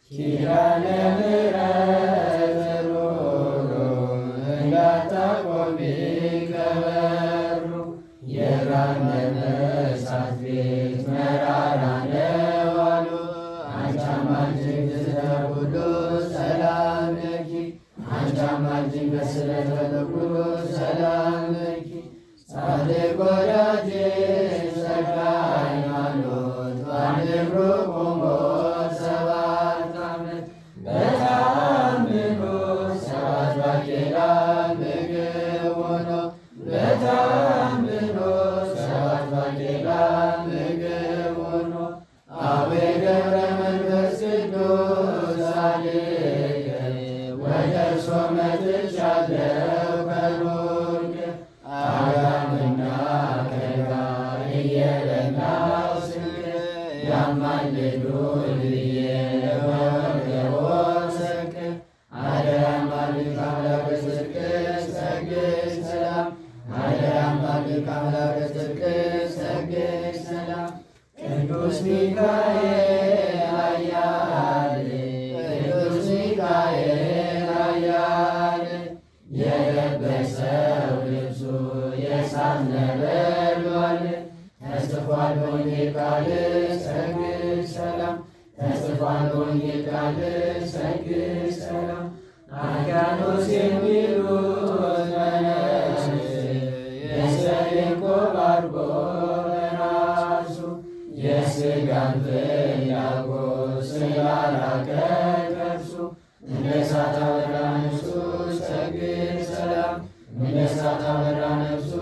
ኪዳነ ምሕረት ሩሩ እንዳታቆሚ ከበሩ የራመመ እሳት ቤት መራራ ነው አሉ። አንቺ አማልጅን ሁሉ ሰላም ለኪ አንቺ አማልጅን በስለት ሁሉ ሰላም ለኪ ጻድቅ ወዳጄ ተክለ ሃይማኖት በአንድ እግሩ ቆሞ 7 ዓመት በታምኖ 7 ባቄላ ምግብ ሆኖ በታምኖ 7 ባቄላ ምግብ ሆኖ አቡነ ገብረ መንፈስ ቅዱስ ጻድቅ ወደ እርሶ መጥቻለሁ ከሩቅ አጋምና ከጋ እየበላሁ ስንቅ ያማልዱኝ ብዬ በወገቦት ሰቅ አደራ አማልክ አምላከ ጽድቅ ሰግድ ሰላም አደራ አማልክ አምላከ ጽድቅ ሰግድ ሰላም ቅዱስ ሚካኤል ኃያል ቅዱስ ሚካኤል ኃያል የለበሰው ልብሱ የእሳት ነበልባል ተጽፏል በወንጌል ቃል ሰግድ ሰላም ተጽፏል በወንጌል ቃል ሰግድ ሰላም አርጋኖስ የሚሉት መነኩሴ የሰሌን ቆብ አድርጎ በራሱ የሥጋን ፍላጎት ስላራቀ ከእርሱ እንደ እሳት አበራ ነፍሱ ሰግድ ሰላም እንደ እሳት አበራ ነፍሱ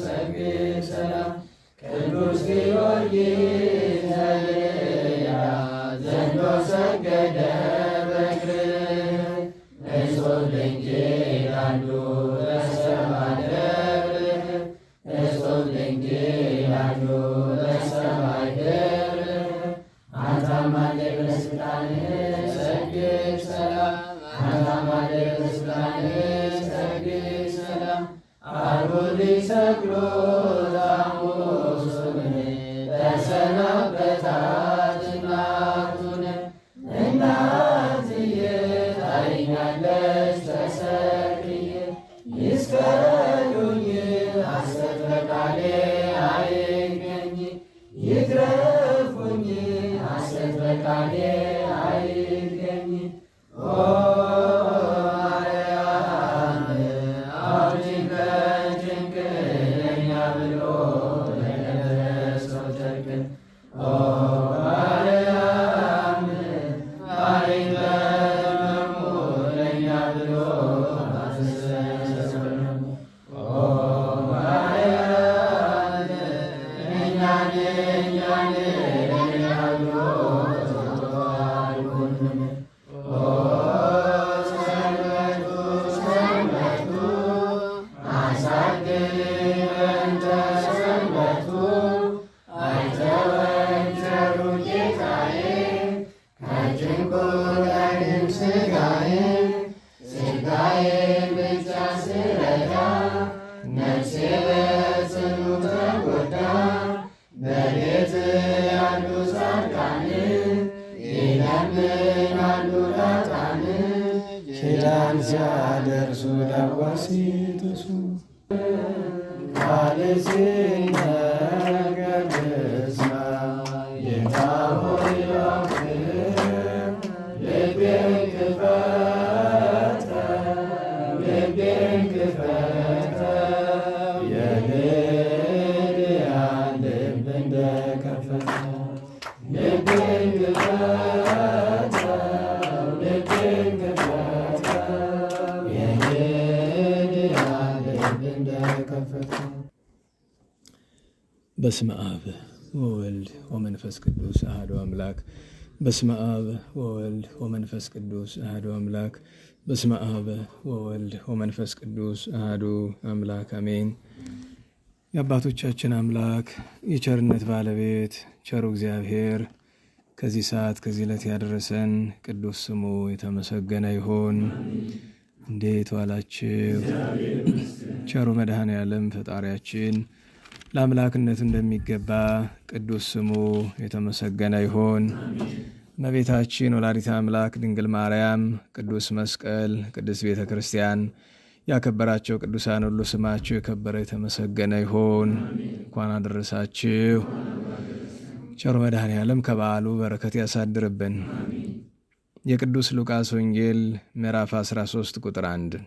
ሰግድ ሰላም ቅዱስ ጊዮርጊስ ዘልያ ዘንዶ ሰገደ በእግርህ እጹብ ድንግል አንዱ በሰማይ ደብርህ እጹብ ድንግል አንዱ በሰማይ ደብርህ አንተ አማልደህ በስልጣንህ ሰግድ ሰላም አንተ አማልደህ በስልጣንህ ሰግድ ሰላም አርቡ ሊሰቅሉት ሐሙሱን ተሰናበታት እናቱን እናትዬ ታይኛለሽ ተሰቅዬ ይስቀሉኝ ሐሰት በቃሌ አይገኝ ይግረፉኝ ሐሰት በቃሌ አይገኝ ኪዳን ሲያደርሱ ዳዋሲትሱ ቃል ሲነገር ልስማ ጌታ ሆይ እባክህ ልቤን ክፈተው ልቤን ክፈተው የልድያን ልብ እንደከፈተ ልቤን ክፈተው ልቤን ክፈተው የልድያን ልብ እንደከፈተ። በስመ አብ ወወልድ ወመንፈስ ቅዱስ አሐዱ አምላክ። በስመ አብ ወወልድ ወመንፈስ ቅዱስ አሐዱ አምላክ። በስመ አብ ወወልድ ወመንፈስ ቅዱስ አሐዱ አምላክ አሜን። የአባቶቻችን አምላክ የቸርነት ባለቤት ቸሩ እግዚአብሔር ከዚህ ሰዓት ከዚህ ዕለት ያደረሰን ቅዱስ ስሙ የተመሰገነ ይሁን። እንዴት ዋላችሁ? ቸሩ መድኃኔ ዓለም ፈጣሪያችን ለአምላክነቱ እንደሚገባ ቅዱስ ስሙ የተመሰገነ ይሁን። እመቤታችን ወላዲተ አምላክ ድንግል ማርያም፣ ቅዱስ መስቀል፣ ቅድስት ቤተ ክርስቲያን ያከበራቸው ቅዱሳን ሁሉ ስማችሁ የከበረ የተመሰገነ ይሁን። እንኳን አደረሳችሁ። ቸር መድኃኔዓለም ከበዓሉ በረከት ያሳድርብን። የቅዱስ ሉቃስ ወንጌል ምዕራፍ 13 ቁጥር 1።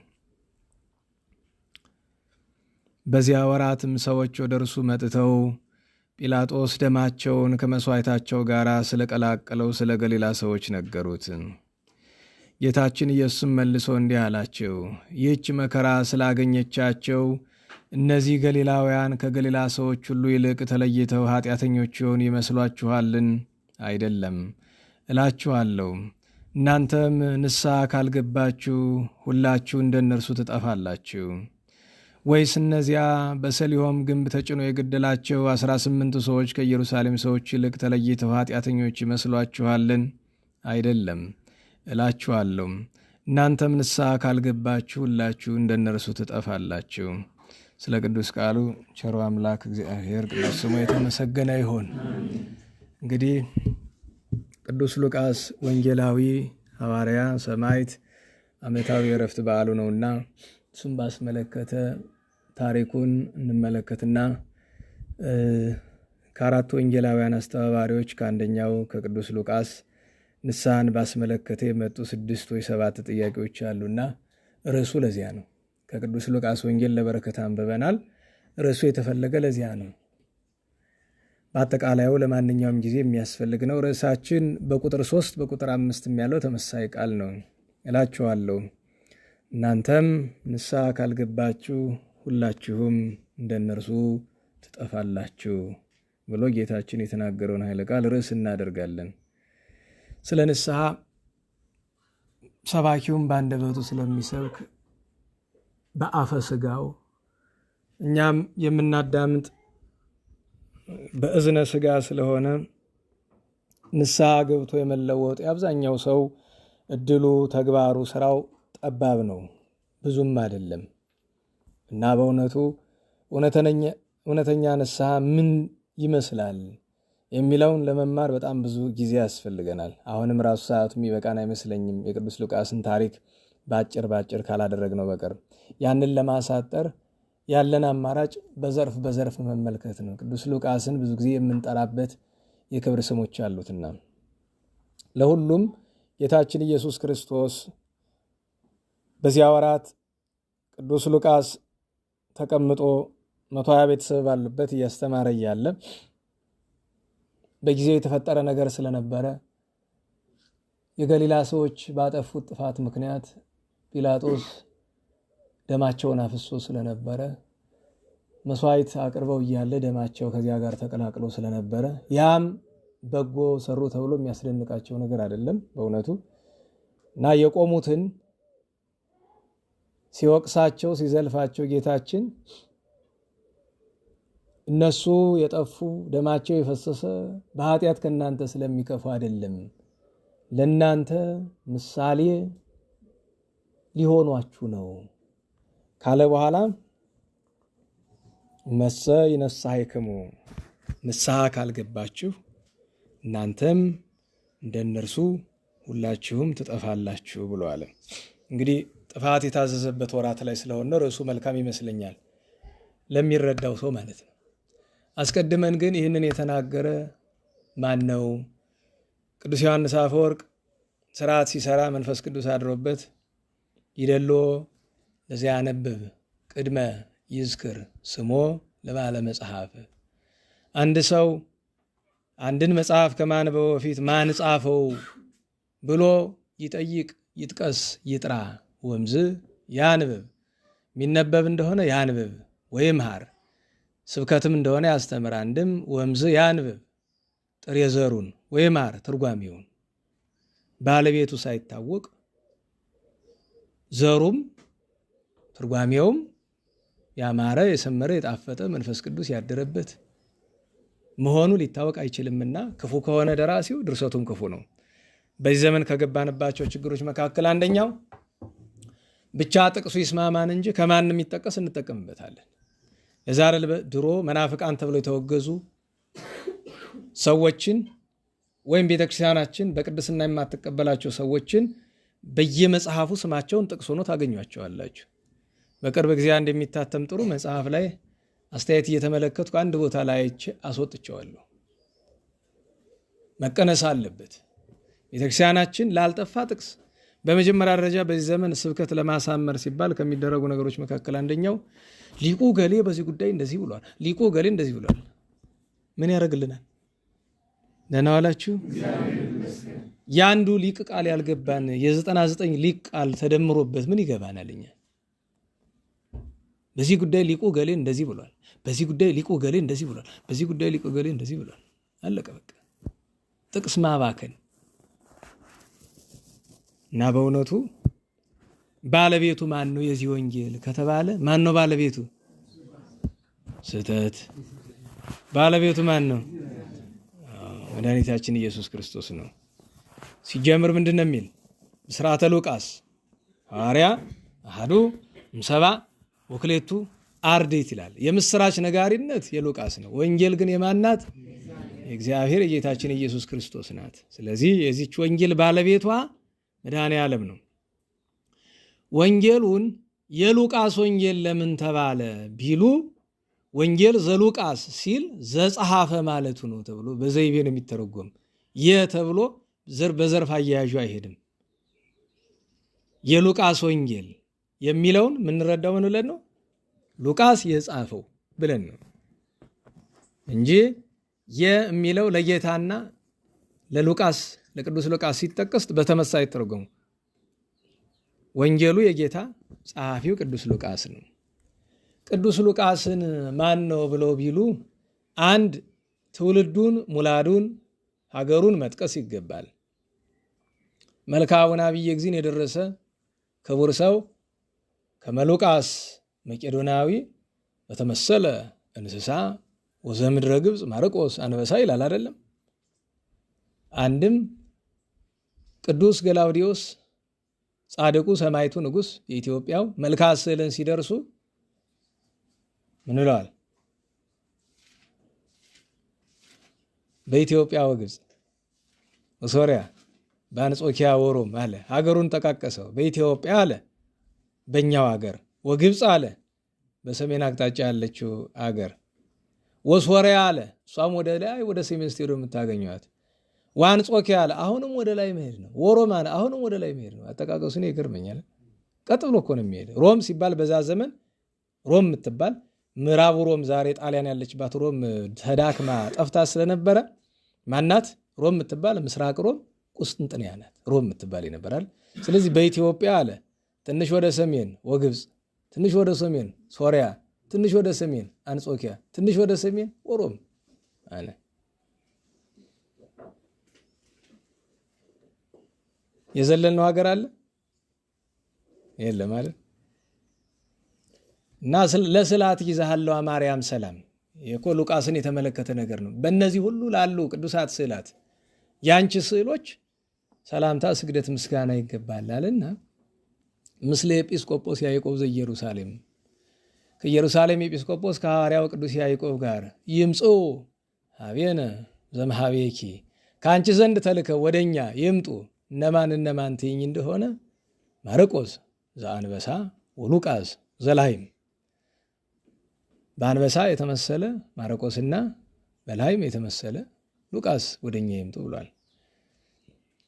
በዚያ ወራትም ሰዎች ወደ እርሱ መጥተው ጲላጦስ ደማቸውን ከመሥዋዕታቸው ጋር ስለቀላቀለው ስለ ገሊላ ሰዎች ነገሩት። ጌታችን ኢየሱስም መልሶ እንዲህ አላቸው፣ ይህች መከራ ስላገኘቻቸው እነዚህ ገሊላውያን ከገሊላ ሰዎች ሁሉ ይልቅ ተለይተው ኃጢአተኞች የሆኑ ይመስሏችኋልን? አይደለም እላችኋለሁ። እናንተም ንስሐ ካልገባችሁ ሁላችሁ እንደ እነርሱ ትጠፋላችሁ። ወይስ እነዚያ በሰሊሆም ግንብ ተጭኖ የገደላቸው 18 ሰዎች ከኢየሩሳሌም ሰዎች ይልቅ ተለይተው ኃጢአተኞች ይመስሏችኋልን? አይደለም እላችኋለሁ። እናንተም ንስሐ ካልገባችሁ ሁላችሁ እንደ እነርሱ ትጠፋላችሁ። ስለ ቅዱስ ቃሉ ቸሮ አምላክ እግዚአብሔር ቅዱስ ስሙ የተመሰገነ ይሁን። እንግዲህ ቅዱስ ሉቃስ ወንጌላዊ ሐዋርያ ሰማዕት ዓመታዊ የዕረፍት በዓሉ ነውና እሱም ባስመለከተ ታሪኩን እንመለከትና ከአራቱ ወንጌላውያን አስተባባሪዎች ከአንደኛው ከቅዱስ ሉቃስ ንስሐን ባስመለከተ የመጡ 6 ወይ 7 ጥያቄዎች አሉና ርዕሱ ለዚያ ነው። ከቅዱስ ሉቃስ ወንጌል ለበረከት አንብበናል። ርዕሱ የተፈለገ ለዚያ ነው። በአጠቃላዩ ለማንኛውም ጊዜ የሚያስፈልግ ነው። ርዕሳችን በቁጥር 3 በቁጥር 5 ያለው ተመሳሳይ ቃል ነው። እላችኋለሁ እናንተም ንስሐ ካልገባችሁ ሁላችሁም እንደነርሱ ትጠፋላችሁ ብሎ ጌታችን የተናገረውን ኃይለ ቃል ርዕስ እናደርጋለን። ስለ ንስሐ ሰባኪውም በአንደበቱ ስለሚሰብክ በአፈ ሥጋው እኛም የምናዳምጥ በእዝነ ሥጋ ስለሆነ ንስሐ ገብቶ የመለወጥ የአብዛኛው ሰው እድሉ፣ ተግባሩ፣ ስራው ጠባብ ነው፣ ብዙም አይደለም እና በእውነቱ እውነተኛ ንስሐ ምን ይመስላል የሚለውን ለመማር በጣም ብዙ ጊዜ ያስፈልገናል። አሁንም ራሱ ሰዓቱ የሚበቃን አይመስለኝም የቅዱስ ሉቃስን ታሪክ ባጭር ካላደረግነው በቀር። ያንን ለማሳጠር ያለን አማራጭ በዘርፍ መመልከት ነው። ቅዱስ ሉቃስን ብዙ ጊዜ የምንጠራበት የክብር ስሞች አሉትና ለሁሉም ጌታችን ኢየሱስ ክርስቶስ በዚያ ወራት ቅዱስ ሉቃስ ተቀምጦ 120 ቤተሰብ ባሉበት እያስተማረ እያለ በጊዜው የተፈጠረ ነገር ስለነበረ የገሊላ ሰዎች ባጠፉት ጥፋት ምክንያት ጲላጦስ ደማቸውን አፍሶ ስለነበረ መስዋዕት አቅርበው እያለ ደማቸው ከዚያ ጋር ተቀላቅሎ ስለነበረ ያም በጎ ሰሩ ተብሎ የሚያስደንቃቸው ነገር አይደለም በእውነቱ እና የቆሙትን ሲወቅሳቸው ሲዘልፋቸው ጌታችን እነሱ የጠፉ ደማቸው የፈሰሰ በኃጢአት ከእናንተ ስለሚከፉ አይደለም፣ ለእናንተ ምሳሌ ሊሆኗችሁ ነው ካለ በኋላ መሰ ይነሳይክሙ ንስሐ ካልገባችሁ እናንተም እንደነርሱ ሁላችሁም ትጠፋላችሁ ብሎ አለ። እንግዲህ ጥፋት የታዘዘበት ወራት ላይ ስለሆነ ርዕሱ መልካም ይመስለኛል ለሚረዳው ሰው ማለት ነው። አስቀድመን ግን ይህንን የተናገረ ማን ነው? ቅዱስ ዮሐንስ አፈወርቅ ስርዓት ሲሰራ መንፈስ ቅዱስ አድሮበት ይደሎ ለዚያ ያነብብ ቅድመ ይዝክር ስሞ ለባለ መጽሐፍ። አንድ ሰው አንድን መጽሐፍ ከማንበቡ በፊት ማን ጻፈው ብሎ ይጠይቅ፣ ይጥቀስ፣ ይጥራ። ወምዝ ያንብብ፣ የሚነበብ እንደሆነ ያንብብ ወይም ሃር ስብከትም እንደሆነ ያስተምር። አንድም ወምዝ ያንብብ ጥሬ ዘሩን ወይም ሃር ትርጓሜውን ባለቤቱ ሳይታወቅ ዘሩም ትርጓሜውም ያማረ የሰመረ የጣፈጠ መንፈስ ቅዱስ ያደረበት መሆኑ ሊታወቅ አይችልምና ክፉ ከሆነ ደራሲው ድርሰቱም ክፉ ነው። በዚህ ዘመን ከገባንባቸው ችግሮች መካከል አንደኛው ብቻ ጥቅሱ ይስማማን እንጂ ከማንም ይጠቀስ እንጠቀምበታለን። የዛሬ ድሮ መናፍቃን ተብለው የተወገዙ ሰዎችን ወይም ቤተክርስቲያናችን በቅድስና የማትቀበላቸው ሰዎችን በየመጽሐፉ ስማቸውን ጥቅስ ሆኖ ታገኟቸዋላችሁ። በቅርብ ጊዜ አንድ የሚታተም ጥሩ መጽሐፍ ላይ አስተያየት እየተመለከትኩ አንድ ቦታ ላይ አስወጥቸዋለሁ። መቀነስ አለበት። ቤተክርስቲያናችን ላልጠፋ ጥቅስ በመጀመሪያ ደረጃ በዚህ ዘመን ስብከት ለማሳመር ሲባል ከሚደረጉ ነገሮች መካከል አንደኛው ሊቁ ገሌ በዚህ ጉዳይ እንደዚህ ብሏል፣ ሊቁ ገሌ እንደዚህ ብሏል። ምን ያደርግልናል? ደህና ዋላችሁ። የአንዱ ሊቅ ቃል ያልገባን የ99 ሊቅ ቃል ተደምሮበት ምን ይገባናል? እኛ በዚህ ጉዳይ ሊቁ ገሌ እንደዚህ ብሏል፣ በዚህ ጉዳይ ሊቁ ገሌ እንደዚህ ብሏል፣ በዚህ ጉዳይ ሊቁ ገሌ እንደዚህ ብሏል። አለቀ በቃ። ጥቅስ ማባከን እና በእውነቱ ባለቤቱ ማን ነው የዚህ ወንጌል ከተባለ ማን ነው ባለቤቱ? ስህተት። ባለቤቱ ማን ነው? መድኃኒታችን ኢየሱስ ክርስቶስ ነው። ሲጀምር ምንድን ነው የሚል? ብስራተ ሉቃስ ሐዋርያ አሐዱ እምሰብአ ወክልኤቱ አርድእት ይላል። የምስራች ነጋሪነት የሉቃስ ነው። ወንጌል ግን የማን ናት? የእግዚአብሔር የጌታችን ኢየሱስ ክርስቶስ ናት። ስለዚህ የዚች ወንጌል ባለቤቷ መድኃኔ ዓለም ነው። ወንጌሉን የሉቃስ ወንጌል ለምን ተባለ ቢሉ ወንጌል ዘሉቃስ ሲል ዘጸሐፈ ማለቱ ነው ተብሎ በዘይቤ ነው የሚተረጎም። ተብሎ በዘርፍ አያያዡ አይሄድም። የሉቃስ ወንጌል የሚለውን የምንረዳው ምን ብለን ነው? ሉቃስ የጻፈው ብለን ነው እንጂ የሚለው ለጌታና ለሉቃስ ለቅዱስ ሉቃስ ሲጠቀስ በተመሳሳይ አይተረጎሙ። ወንጌሉ የጌታ ጸሐፊው ቅዱስ ሉቃስ ነው። ቅዱስ ሉቃስን ማን ነው ብለው ቢሉ አንድ ትውልዱን፣ ሙላዱን፣ ሀገሩን መጥቀስ ይገባል። መልክአ አቡነ እግዚእን የደረሰ ክቡር ሰው ከመሉቃስ መቄዶናዊ በተመሰለ እንስሳ ወዘምድረ ግብፅ ማርቆስ አንበሳ ይላል አይደለም? አንድም ቅዱስ ገላውዲዮስ ጻድቁ ሰማይቱ ንጉሥ የኢትዮጵያው መልክአ ስዕልን ሲደርሱ ምን ይለዋል? በኢትዮጵያ ወግብፅ ወሶርያ በአንጾኪያ ወሮም አለ። ሀገሩን ጠቃቀሰው። በኢትዮጵያ አለ በእኛው ሀገር፣ ወግብፅ አለ በሰሜን አቅጣጫ ያለችው አገር፣ ወሶርያ አለ እሷም ወደ ላይ ወደ ሰሜን ስትሄዱ የምታገኘዋት፣ ወአንጾኪያ አለ አሁንም ወደ ላይ መሄድ ነው፣ ወሮም አለ አሁንም ወደ ላይ መሄድ ነው። አጠቃቀሱ ነው ይገርመኛል። ቀጥ ብሎ እኮ ነው የሚሄድ። ሮም ሲባል በዛ ዘመን ሮም የምትባል ምዕራቡ ሮም ዛሬ ጣሊያን ያለችባት ሮም ተዳክማ ጠፍታ ስለነበረ ማናት ሮም የምትባል? ምስራቅ ሮም ቁስጥንጥንያ ናት ሮም የምትባል ይነበራል። ስለዚህ በኢትዮጵያ አለ ትንሽ ወደ ሰሜን ወግብፅ፣ ትንሽ ወደ ሰሜን ሶሪያ፣ ትንሽ ወደ ሰሜን አንጾኪያ፣ ትንሽ ወደ ሰሜን ሮም አለ። የዘለልነው ሀገር አለ የለም ማለት እና ለስዕላት ይዛሃለዋ ማርያም ሰላም የኮ ሉቃስን የተመለከተ ነገር ነው። በእነዚህ ሁሉ ላሉ ቅዱሳት ስዕላት ያንቺ ስዕሎች ሰላምታ፣ ስግደት፣ ምስጋና ይገባል አለና ምስለ ኤጲስቆጶስ ያዕቆብ ዘኢየሩሳሌም ከኢየሩሳሌም ኤጲስቆጶስ ከሐዋርያው ቅዱስ ያዕቆብ ጋር ይምጽኡ ሀቤነ ዘምሃቤኪ ከአንቺ ዘንድ ተልከው ወደኛ ይምጡ እነማን ትይኝ እንደሆነ ማርቆስ ዘአንበሳ ወሉቃስ ዘላይም በአንበሳ የተመሰለ ማርቆስና በላይም የተመሰለ ሉቃስ ወደኛ ይምጡ ብሏል።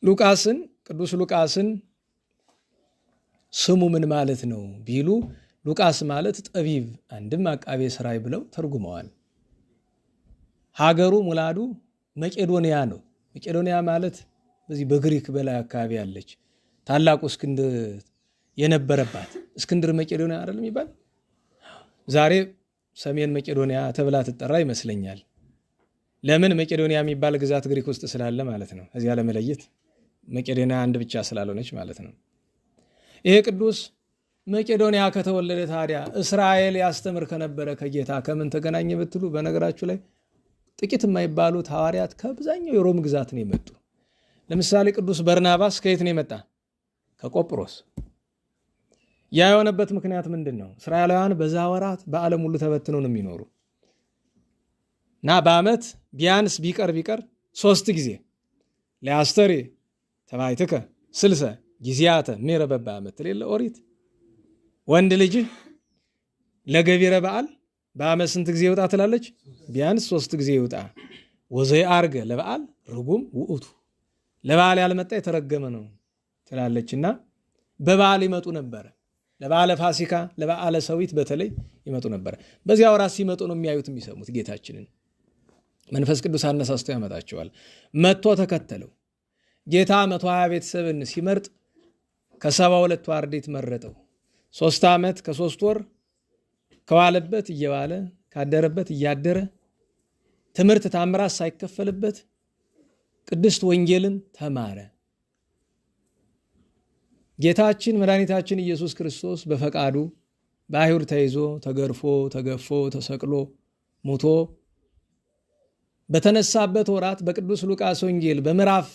ሉቃስን ቅዱስ ሉቃስን ስሙ ምን ማለት ነው ቢሉ ሉቃስ ማለት ጠቢብ አንድም አቃቤ ሥራይ ብለው ተርጉመዋል። ሀገሩ ሙላዱ መቄዶንያ ነው። መቄዶንያ ማለት በዚህ በግሪክ በላይ አካባቢ ያለች ታላቁ እስክንድር የነበረባት እስክንድር መቄዶንያ አይደል የሚባል ዛሬ ሰሜን መቄዶንያ ተብላ ትጠራ ይመስለኛል። ለምን መቄዶንያ የሚባል ግዛት ግሪክ ውስጥ ስላለ ማለት ነው። እዚያ ለመለየት መቄዶንያ አንድ ብቻ ስላልሆነች ማለት ነው። ይሄ ቅዱስ መቄዶንያ ከተወለደ ታዲያ እስራኤል ያስተምር ከነበረ ከጌታ ከምን ተገናኘ ብትሉ በነገራችሁ ላይ ጥቂት የማይባሉት ሐዋርያት ከብዛኛው የሮም ግዛት ነው የመጡ። ለምሳሌ ቅዱስ በርናባስ ከየት ነው የመጣ? ከቆጵሮስ። ያ የሆነበት ምክንያት ምንድን ነው? እስራኤላውያን በዛ ወራት በዓለም ሁሉ ተበትነው ነው የሚኖሩ እና በዓመት ቢያንስ ቢቀር 3 ጊዜ ለአስተሪ ተባይትከ ስልሰ ጊዜያተ ምረበባ ምትል የለ ኦሪት። ወንድ ልጅ ለገቢረ በዓል በዓመት ስንት ጊዜ ይውጣ ትላለች? ቢያንስ 3 ጊዜ ይውጣ። ወዘይ አርገ ለበዓል ርጉም ውእቱ፣ ለበዓል ያልመጣ የተረገመ ነው ትላለችና በበዓል ይመጡ ነበረ። ለበዓለ ፋሲካ፣ ለበዓለ ሰዊት በተለይ ይመጡ ነበረ። በዚያ ወራት ሲመጡ ነው የሚያዩት የሚሰሙት ጌታችንን። መንፈስ ቅዱስ አነሳስቶ ያመጣቸዋል። መጥቶ ተከተለው። ጌታ 120 ቤተሰብን ሲመርጥ ከ72 አርድእት መረጠው። 3 ዓመት ከ3 ወር ከዋለበት እየዋለ ካደረበት እያደረ ትምህርት ታምራት ሳይከፈልበት ቅድስት ወንጌልን ተማረ። ጌታችን መድኃኒታችን ኢየሱስ ክርስቶስ በፈቃዱ በአይሁድ ተይዞ ተገርፎ ተገፎ ተሰቅሎ ሞቶ በተነሳበት ወራት በቅዱስ ሉቃስ ወንጌል በምዕራፍ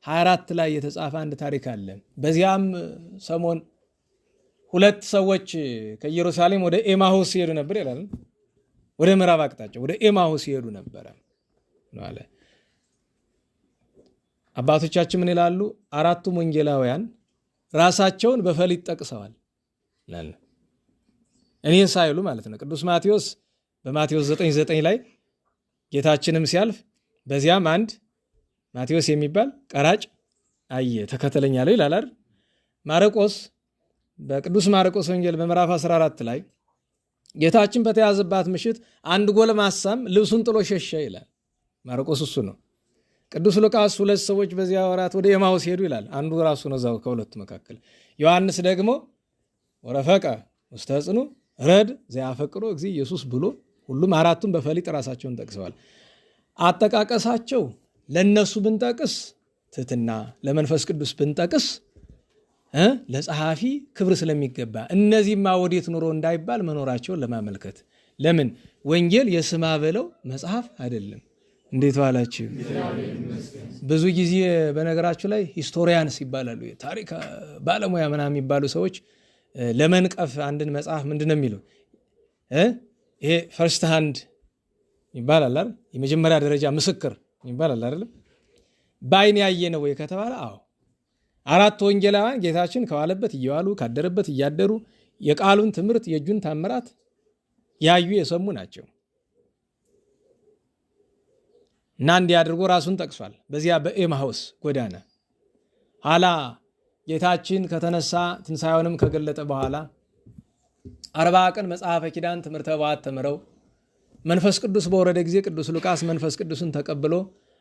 24 ላይ የተጻፈ አንድ ታሪክ አለ። በዚያም ሰሞን 2 ሰዎች ከኢየሩሳሌም ወደ ኤማሁስ ይሄዱ ነበር ይላል። ወደ ምዕራብ አቅጣጫ ወደ ኤማሁስ ይሄዱ ነበር አለ። አባቶቻችን ምን ይላሉ? 4ቱም ወንጌላውያን ራሳቸውን በፈሊጥ ጠቅሰዋል ይላል። እኔ ሳይሉ ማለት ነው። ቅዱስ ማቴዎስ በማቴዎስ 9:9 ላይ ጌታችንም ሲያልፍ በዚያም አንድ ማቴዎስ የሚባል ቀራጭ አየ ተከተለኝ አለው ይላል አይደል? ማርቆስ በቅዱስ ማርቆስ ወንጌል በምዕራፍ 14 ላይ ጌታችን በተያዘባት ምሽት አንድ ጎልማሳም ልብሱን ጥሎ ሸሸ ይላል። ማርቆስ እሱ ነው። ቅዱስ ሉቃስ 2 ሰዎች በዚያ ወራት ወደ ኤማሁስ ሄዱ ይላል። አንዱ ራሱ ነው እዛው ከሁለቱ መካከል። ዮሐንስ ደግሞ ወረፈቀ ውስተ ጽኑ ረድ ዘያፈቅሮ እግዚእ ኢየሱስ ብሎ ሁሉም 4ቱም በፈሊጥ ራሳቸውን ጠቅሰዋል። አጠቃቀሳቸው ለነሱ ብንጠቅስ ትሕትና፣ ለመንፈስ ቅዱስ ብንጠቅስ ለጸሐፊ ክብር ስለሚገባ፣ እነዚህማ ወዴት ኑሮ እንዳይባል መኖራቸውን ለማመልከት። ለምን ወንጌል የስማ በለው መጽሐፍ አይደለም። እንዴት ዋላችሁ? ብዙ ጊዜ በነገራችሁ ላይ ሂስቶሪያንስ ይባላሉ፣ ታሪክ ባለሙያ ምናምን የሚባሉ ሰዎች ለመንቀፍ አንድን መጽሐፍ ምንድን ነው የሚለው? ይሄ ፈርስት ሃንድ ይባላል አይደል? የመጀመሪያ ደረጃ ምስክር ይባላል አይደል? በአይን ያየ ነው ወይ ከተባለ አዎ። 4 ወንጌላውያን ጌታችን ከዋለበት እየዋሉ ካደረበት እያደሩ የቃሉን ትምህርት የእጁን ታምራት ያዩ የሰሙ ናቸው። እና እንዲህ አድርጎ ራሱን ጠቅሷል በዚያ በኤማሁስ ጎዳና። ኋላ ጌታችን ከተነሳ ትንሣኤውንም ከገለጠ በኋላ 40 ቀን መጽሐፈ ኪዳን ትምህርተ ኅቡዓት ተምረው መንፈስ ቅዱስ በወረደ ጊዜ ቅዱስ ሉቃስ መንፈስ ቅዱስን ተቀብሎ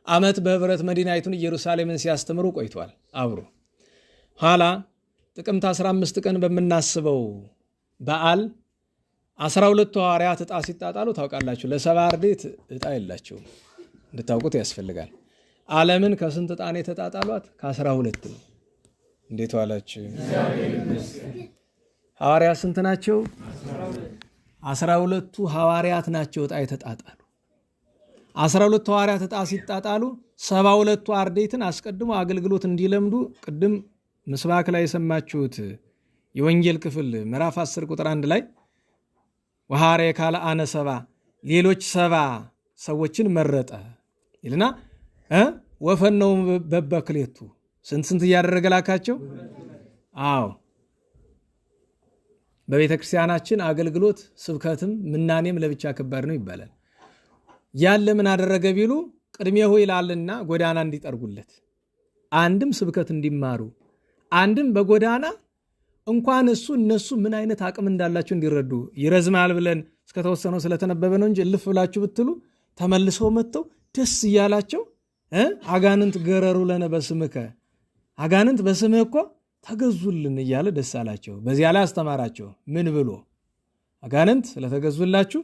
ዓመት በህብረት መዲናይቱን ኢየሩሳሌምን ሲያስተምሩ ቆይቷል አብሮ። ኋላ ጥቅምት 15 ቀን በምናስበው በዓል 12 ሐዋርያት ዕጣ ሲጣጣሉ ታውቃላችሁ። ለ70 አርድእት ዕጣ የላቸውም፣ እንድታውቁት ያስፈልጋል። ዓለምን ከስንት ዕጣ ነው የተጣጣሏት? ከ12 ነው። እንዴት ዋላችሁ? ሐዋርያት ስንት ናቸው? 12ቱ ሐዋርያት ናቸው ዕጣ የተጣጣሉ። 12 ሐዋርያት ዕጣ ሲጣጣሉ 72ቱ አርድእትን አስቀድሞ አገልግሎት እንዲለምዱ ቅድም ምስባክ ላይ የሰማችሁት የወንጌል ክፍል ምዕራፍ 10 ቁጥር 1 ላይ ወሐሬ ካልአነ 70 ሌሎች 70 ሰዎችን መረጠ ይልና ወፈነው በበክሌቱ ስንት እያደረገ ላካቸው። አዎ በቤተ ክርስቲያናችን አገልግሎት ስብከትም ምናኔም ለብቻ ከባድ ነው ይባላል። ያለ ምን አደረገ ቢሉ ቅድሜሁ ይላልና ጎዳና እንዲጠርጉለት፣ አንድም ስብከት እንዲማሩ፣ አንድም በጎዳና እንኳን እነሱ ምን አይነት አቅም እንዳላቸው እንዲረዱ። ይረዝማል ብለን እስከተወሰነው ስለተነበበ ነው እንጂ እልፍ ብላችሁ ብትሉ ተመልሰው መጥተው ደስ እያላቸው አጋንንት ገረሩ ለነ በስምከ፣ አጋንንት በስምህ እኮ ተገዙልን እያለ ደስ አላቸው። በዚያ ላይ አስተማራቸው። ምን ብሎ? አጋንንት ስለተገዙላችሁ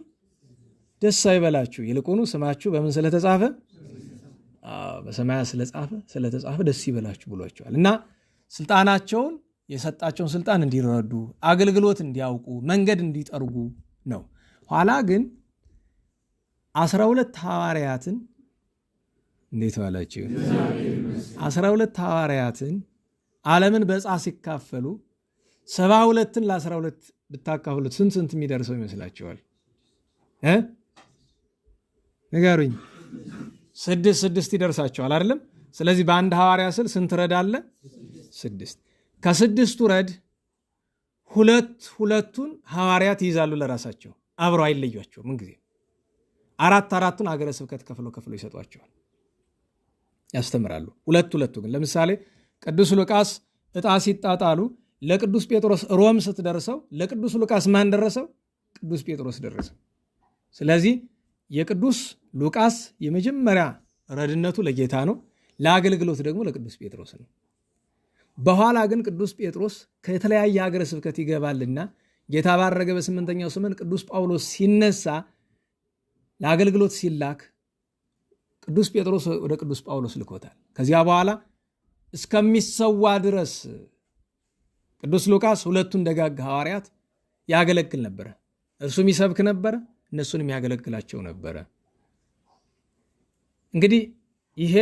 ደስ አይበላችሁ፣ ይልቁኑ ስማችሁ በምን ስለተጻፈ? በሰማያት ስለተጻፈ ደስ ይበላችሁ ብሏቸዋል። እና ስልጣናቸውን የሰጣቸውን ስልጣን እንዲረዱ፣ አገልግሎት እንዲያውቁ፣ መንገድ እንዲጠርጉ ነው። ኋላ ግን 12 ሐዋርያትን እንዴት ዋላችሁ? 12 ሐዋርያትን ዓለምን በዕፃ ሲካፈሉ 72ን ለ12 ብታካፍሉት ስንት የሚደርሰው ይመስላችኋል? ንገሩኝ። 6 ይደርሳቸዋል አይደለም? ስለዚህ በአንድ ሐዋርያ ስል ስንት ረድ አለ? 6። ከ6ቱ ረድ ሁለቱን ሐዋርያት ይይዛሉ ለራሳቸው፣ አብረው አይለዩአቸው። ምን ጊዜ 4ቱን ሀገረ ስብከት ከፍሎ ይሰጧቸዋል፣ ያስተምራሉ። ሁለቱ ግን ለምሳሌ ቅዱስ ሉቃስ ዕጣ ሲጣጣሉ ለቅዱስ ጴጥሮስ ሮም ስትደርሰው ለቅዱስ ሉቃስ ማን ደረሰው? ቅዱስ ጴጥሮስ ደረሰው። ስለዚህ የቅዱስ ሉቃስ የመጀመሪያ ረድነቱ ለጌታ ነው፣ ለአገልግሎት ደግሞ ለቅዱስ ጴጥሮስ ነው። በኋላ ግን ቅዱስ ጴጥሮስ ከተለያየ ሀገረ ስብከት ይገባልና ጌታ ባረገ በ8ኛው ዘመን ቅዱስ ጳውሎስ ሲነሳ ለአገልግሎት ሲላክ ቅዱስ ጴጥሮስ ወደ ቅዱስ ጳውሎስ ልኮታል። ከዚያ በኋላ እስከሚሰዋ ድረስ ቅዱስ ሉቃስ ሁለቱን ደጋግ ሐዋርያት ያገለግል ነበረ። እርሱም ይሰብክ ነበረ፣ እነሱንም ያገለግላቸው ነበረ። እንግዲህ ይሄ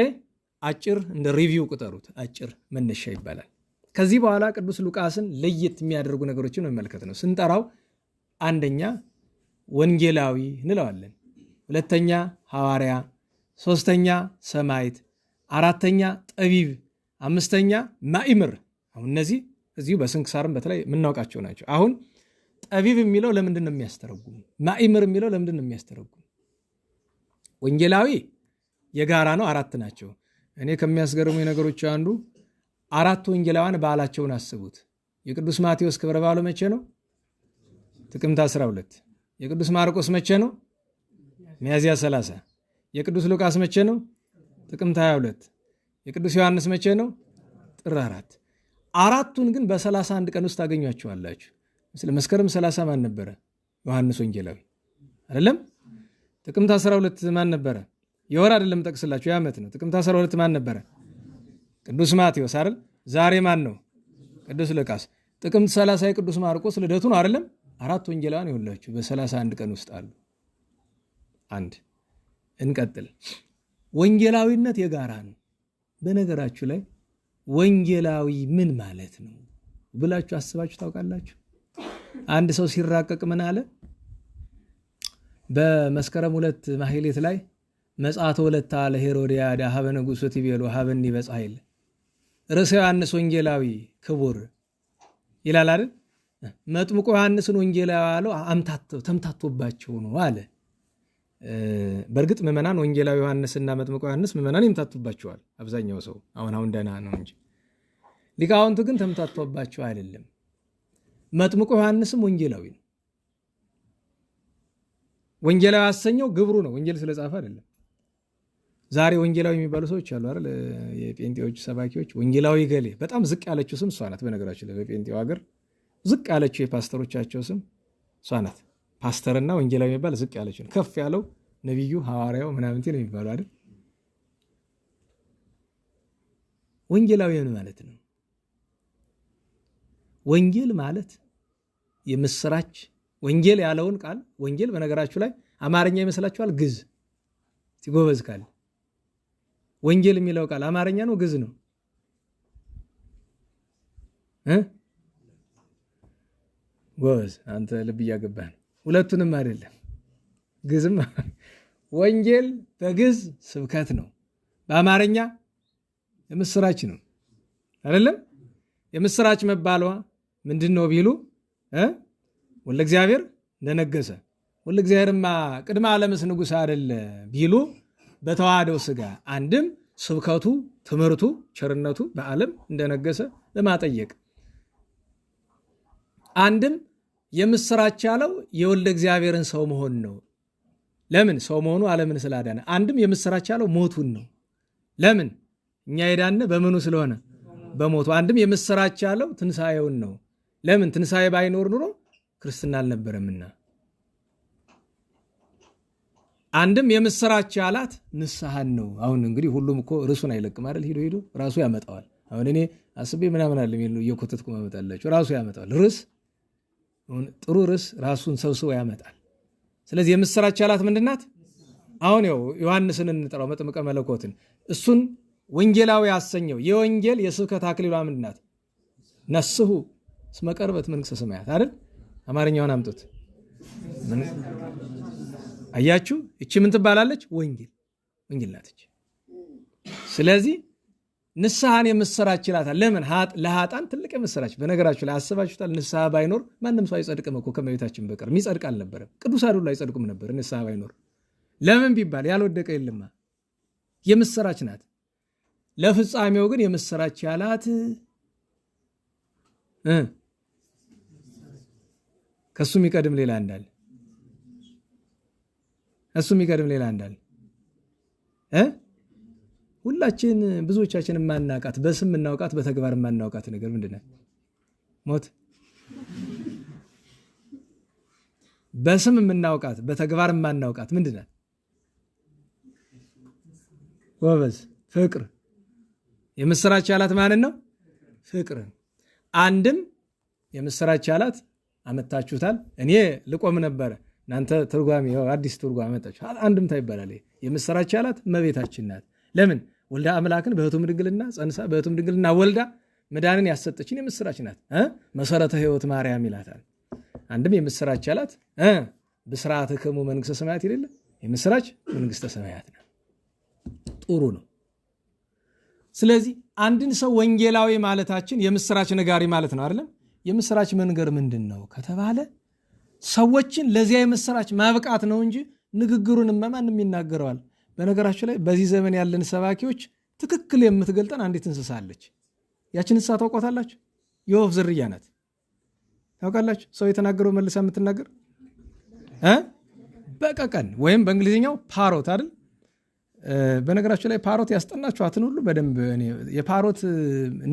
አጭር እንደ ሪቪው ቁጠሩት፣ አጭር መነሻ ይባላል። ከዚህ በኋላ ቅዱስ ሉቃስን ለየት የሚያደርጉ ነገሮችን መመልከት ነው። ስንጠራው አንደኛ ወንጌላዊ እንለዋለን፣ ሁለተኛ ሐዋርያ፣ ሶስተኛ ሰማዕት፣ አራተኛ ጠቢብ፣ አምስተኛ ማእምር። አሁን እነዚህ እዚሁ በስንክሳርም በተለይ የምናውቃቸው ናቸው። አሁን ጠቢብ የሚለው ለምንድን ነው የሚያስተረጉም? ማእምር የሚለው ለምንድን ነው የሚያስተረጉም? ወንጌላዊ የጋራ ነው፣ 4 ናቸው። እኔ ከሚያስገርሙ ነገሮች አንዱ 4 ወንጌላውያን በዓላቸውን አስቡት። የቅዱስ ማቴዎስ ክብረ በዓሉ መቼ ነው? ጥቅምት 12። የቅዱስ ማርቆስ መቼ ነው? ሚያዝያ 30። የቅዱስ ሉቃስ መቼ ነው? ጥቅምት 22። የቅዱስ ዮሐንስ መቼ ነው? ጥር 4። 4ቱን ግን በ31 ቀን ውስጥ ታገኟቸዋላችሁ። ስለ መስከረም 30 ማን ነበረ? ዮሐንስ ወንጌላዊ አይደለም? ጥቅምት 12 ማን ነበረ? የወር አይደለም ጠቅስላችሁ፣ የዓመት ነው። ጥቅምት 12 ማን ነበረ? ቅዱስ ማቴዎስ አይደል? ዛሬ ማን ነው? ቅዱስ ሉቃስ። ጥቅምት 30 የቅዱስ ማርቆስ ልደቱ ነው አይደለም? 4 ወንጌላውያን ይሁላችሁ በ31 ቀን ውስጥ አሉ። አንድ እንቀጥል። ወንጌላዊነት የጋራ ነው። በነገራችሁ ላይ ወንጌላዊ ምን ማለት ነው ብላችሁ አስባችሁ ታውቃላችሁ? አንድ ሰው ሲራቀቅ ምን አለ? በመስከረም 2 ማህሌት ላይ መጽአተ ወለተ አለ ሄሮድያዳ ሀበ ንጉሥ ትቤሎ ሀበኒ በጻይል ርዕሰ ዮሐንስ ወንጌላዊ ክቡር ይላል አይደል? መጥምቁ ዮሐንስን ወንጌላዊ ያለው ተምታቶባቸው ነው አለ። በእርግጥ ምዕመናን ወንጌላዊ ዮሐንስና መጥምቁ ዮሐንስ ምዕመናን ይምታቱባቸዋል። አብዛኛው ሰው አሁን ደህና ነው እንጂ ሊቃውንቱ ግን ተምታቶባቸው አይደለም። መጥምቁ ዮሐንስም ወንጌላዊ ነው። ወንጌላዊ ያሰኘው ግብሩ ነው፣ ወንጌል ስለጻፈ አይደለም። ዛሬ ወንጌላዊ የሚባሉ ሰዎች አሉ አይደል? የጴንጤዎች ሰባኪዎች ወንጌላዊ ገሌ። በጣም ዝቅ ያለችው ስም እሷ ናት። በነገራችን ላይ በጴንጤው ሀገር ዝቅ ያለችው የፓስተሮቻቸው ስም እሷ ናት። ፓስተርና ወንጌላዊ የሚባል ዝቅ ያለችው ነው። ከፍ ያለው ነቢዩ፣ ሐዋርያው ምናምን ነው የሚባሉ አይደል? ወንጌላዊ ምን ማለት ነው? ወንጌል ማለት የምስራች። ወንጌል ያለውን ቃል ወንጌል በነገራችሁ ላይ አማርኛ ይመስላችኋል? ግዕዝ ሲጎበዝ ካለ ወንጌል የሚለው ቃል አማርኛ ነው ግዕዝ ነው? ጎበዝ አንተ ልብ እያገባህ ነው። ሁለቱንም አይደለም ግዕዝም ወንጌል በግዕዝ ስብከት ነው፣ በአማርኛ የምስራች ነው አይደለም? የምስራች መባሏ ምንድን ነው ቢሉ ወለ እግዚአብሔር እንደነገሰ ወለ እግዚአብሔርማ ቅድመ ዓለምስ ንጉሥ አይደለ ቢሉ በተዋህደው ሥጋ አንድም ስብከቱ፣ ትምህርቱ፣ ቸርነቱ በዓለም እንደነገሰ ለማጠየቅ፣ አንድም የምስራች ያለው የወልደ እግዚአብሔርን ሰው መሆን ነው። ለምን? ሰው መሆኑ ዓለምን ስላዳነ። አንድም የምስራች ያለው ሞቱን ነው። ለምን? እኛ የዳነ በምኑ ስለሆነ በሞቱ። አንድም የምስራች ያለው ትንሣኤውን ነው። ለምን? ትንሣኤ ባይኖር ኑሮ ክርስትና አልነበረምና። አንድም የምስራች ያላት ንስሐን ነው። አሁን እንግዲህ ሁሉም እኮ ርሱን አይለቅም አይደል? ሂዶ ራሱ ያመጣዋል። አሁን እኔ አስቤ ምናምን አለ የሚሉ እየኮተትኩ ማመጣላችሁ ራሱ ያመጣዋል። ርስ ጥሩ ርስ ራሱን ሰብስቦ ያመጣል። ስለዚህ የምስራች ያላት ምንድናት? አሁን ያው ዮሐንስን እንጠራው መጥምቀ መለኮትን፣ እሱን ወንጌላዊ ያሰኘው የወንጌል የስብከት አክሊሏ ምንድናት? ነስሑ እስመ ቀርበት መንግሥተ ሰማያት አይደል? አማርኛውን አምጡት። አያችሁ፣ እቺ ምን ትባላለች? ወንጌል ናት። ስለዚህ ንስሐን የምስራች ይላታል። ለምን? ለኃጥአን ትልቅ የምስራች። በነገራችሁ ላይ አስባችሁታል? ንስሐ ባይኖር ማንም ሰው አይጸድቅም እኮ ከመቤታችን በቀር የሚጸድቅ አልነበረም። ቅዱሳን ሁሉ አይጸድቁም ነበር ንስሐ ባይኖር። ለምን ቢባል ያልወደቀ የለማ። የምስራች ናት። ለፍጻሜው ግን የምስራች ያላት ከሱ የሚቀድም ሌላ እንዳለ ሁላችን ብዙዎቻችን የማናውቃት በስም እናውቃት በተግባር የማናውቃት ነገር ምንድነው? ሞት። በስም የምናውቃት በተግባር የማናውቃት ምንድነው? ወበዝ ፍቅር። የምስራች ያላት ማንን ነው? ፍቅር። አንድም የምስራች ያላት አመጣችሁታል። እኔ ልቆም ነበረ እናንተ ትርጓሜ አዲስ ትርጓሜ አመጣችሁ። አንድምታ ይባላል። የምስራች ያላት እመቤታችን ናት። ለምን? ወልዳ አምላክን በሕቱም ድንግልና ጸንሳ በሕቱም ድንግልና ወልዳ መዳንን ያሰጠችን የምስራች ናት። መሰረተ ሕይወት ማርያም ይላታል። አንድም የምስራች ያላት ብስራትክሙ መንግሥተ ሰማያት ይላል። የምስራች መንግሥተ ሰማያት ናት። ጥሩ ነው። ስለዚህ አንድን ሰው ወንጌላዊ ማለታችን የምስራች ነጋሪ ማለት ነው አይደለም? የምስራች መንገር ምንድን ነው ከተባለ ሰዎችን ለዚያ የምስራች ማብቃት ነው እንጂ ንግግሩን ማንም ይናገረዋል። በነገራችሁ ላይ በዚህ ዘመን ያለን ሰባኪዎች ትክክል የምትገልጠን አንዲት እንስሳ አለች። ያችን እንስሳ ታውቋታላችሁ? የወፍ ዝርያ ናት። ታውቃላችሁ? ሰው የተናገረው መልሳ የምትናገር በቀቀን ወይም በእንግሊዝኛው ፓሮት አይደል? በነገራችሁ ላይ ፓሮት ያስጠናችኋትን ሁሉ በደንብ የፓሮት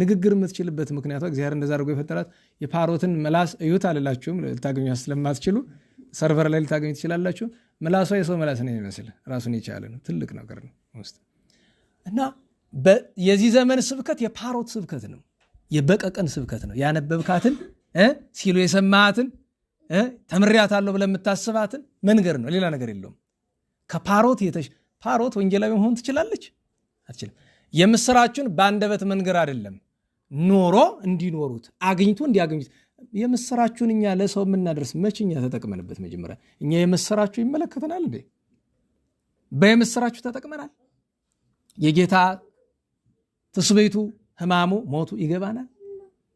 ንግግር የምትችልበት ምክንያቷ እግዚአብሔር እንደዛ አድርጎ የፈጠራት የፓሮትን ምላስ እዩት አልላችሁም። ልታገኙ ስለማትችሉ ሰርቨር ላይ ልታገኙ ትችላላችሁ። ምላሷ የሰው ምላስ ነው የሚመስል ራሱን የቻለ ነው። ትልቅ ነገር ነው ውስጥ እና የዚህ ዘመን ስብከት የፓሮት ስብከት ነው። የበቀቀን ስብከት ነው። ያነበብካትን ሲሉ የሰማሃትን ተምሬያታለሁ ብለህ የምታስባትን መንገር ነው። ሌላ ነገር የለውም። ከፓሮት ፓሮት ወንጌላዊ መሆን ትችላለች? አትችልም። የምስራችን በአንደበት መንገር አይደለም፣ ኖሮ እንዲኖሩት አግኝቶ እንዲያገኙት። የምስራችሁን እኛ ለሰው የምናደርስ መቼኛ ተጠቅመንበት? መጀመሪያ እኛ የምስራችሁ ይመለከተናል እንዴ? በየምስራችሁ ተጠቅመናል? የጌታ ትስብእቱ ሕማሙ ሞቱ ይገባናል?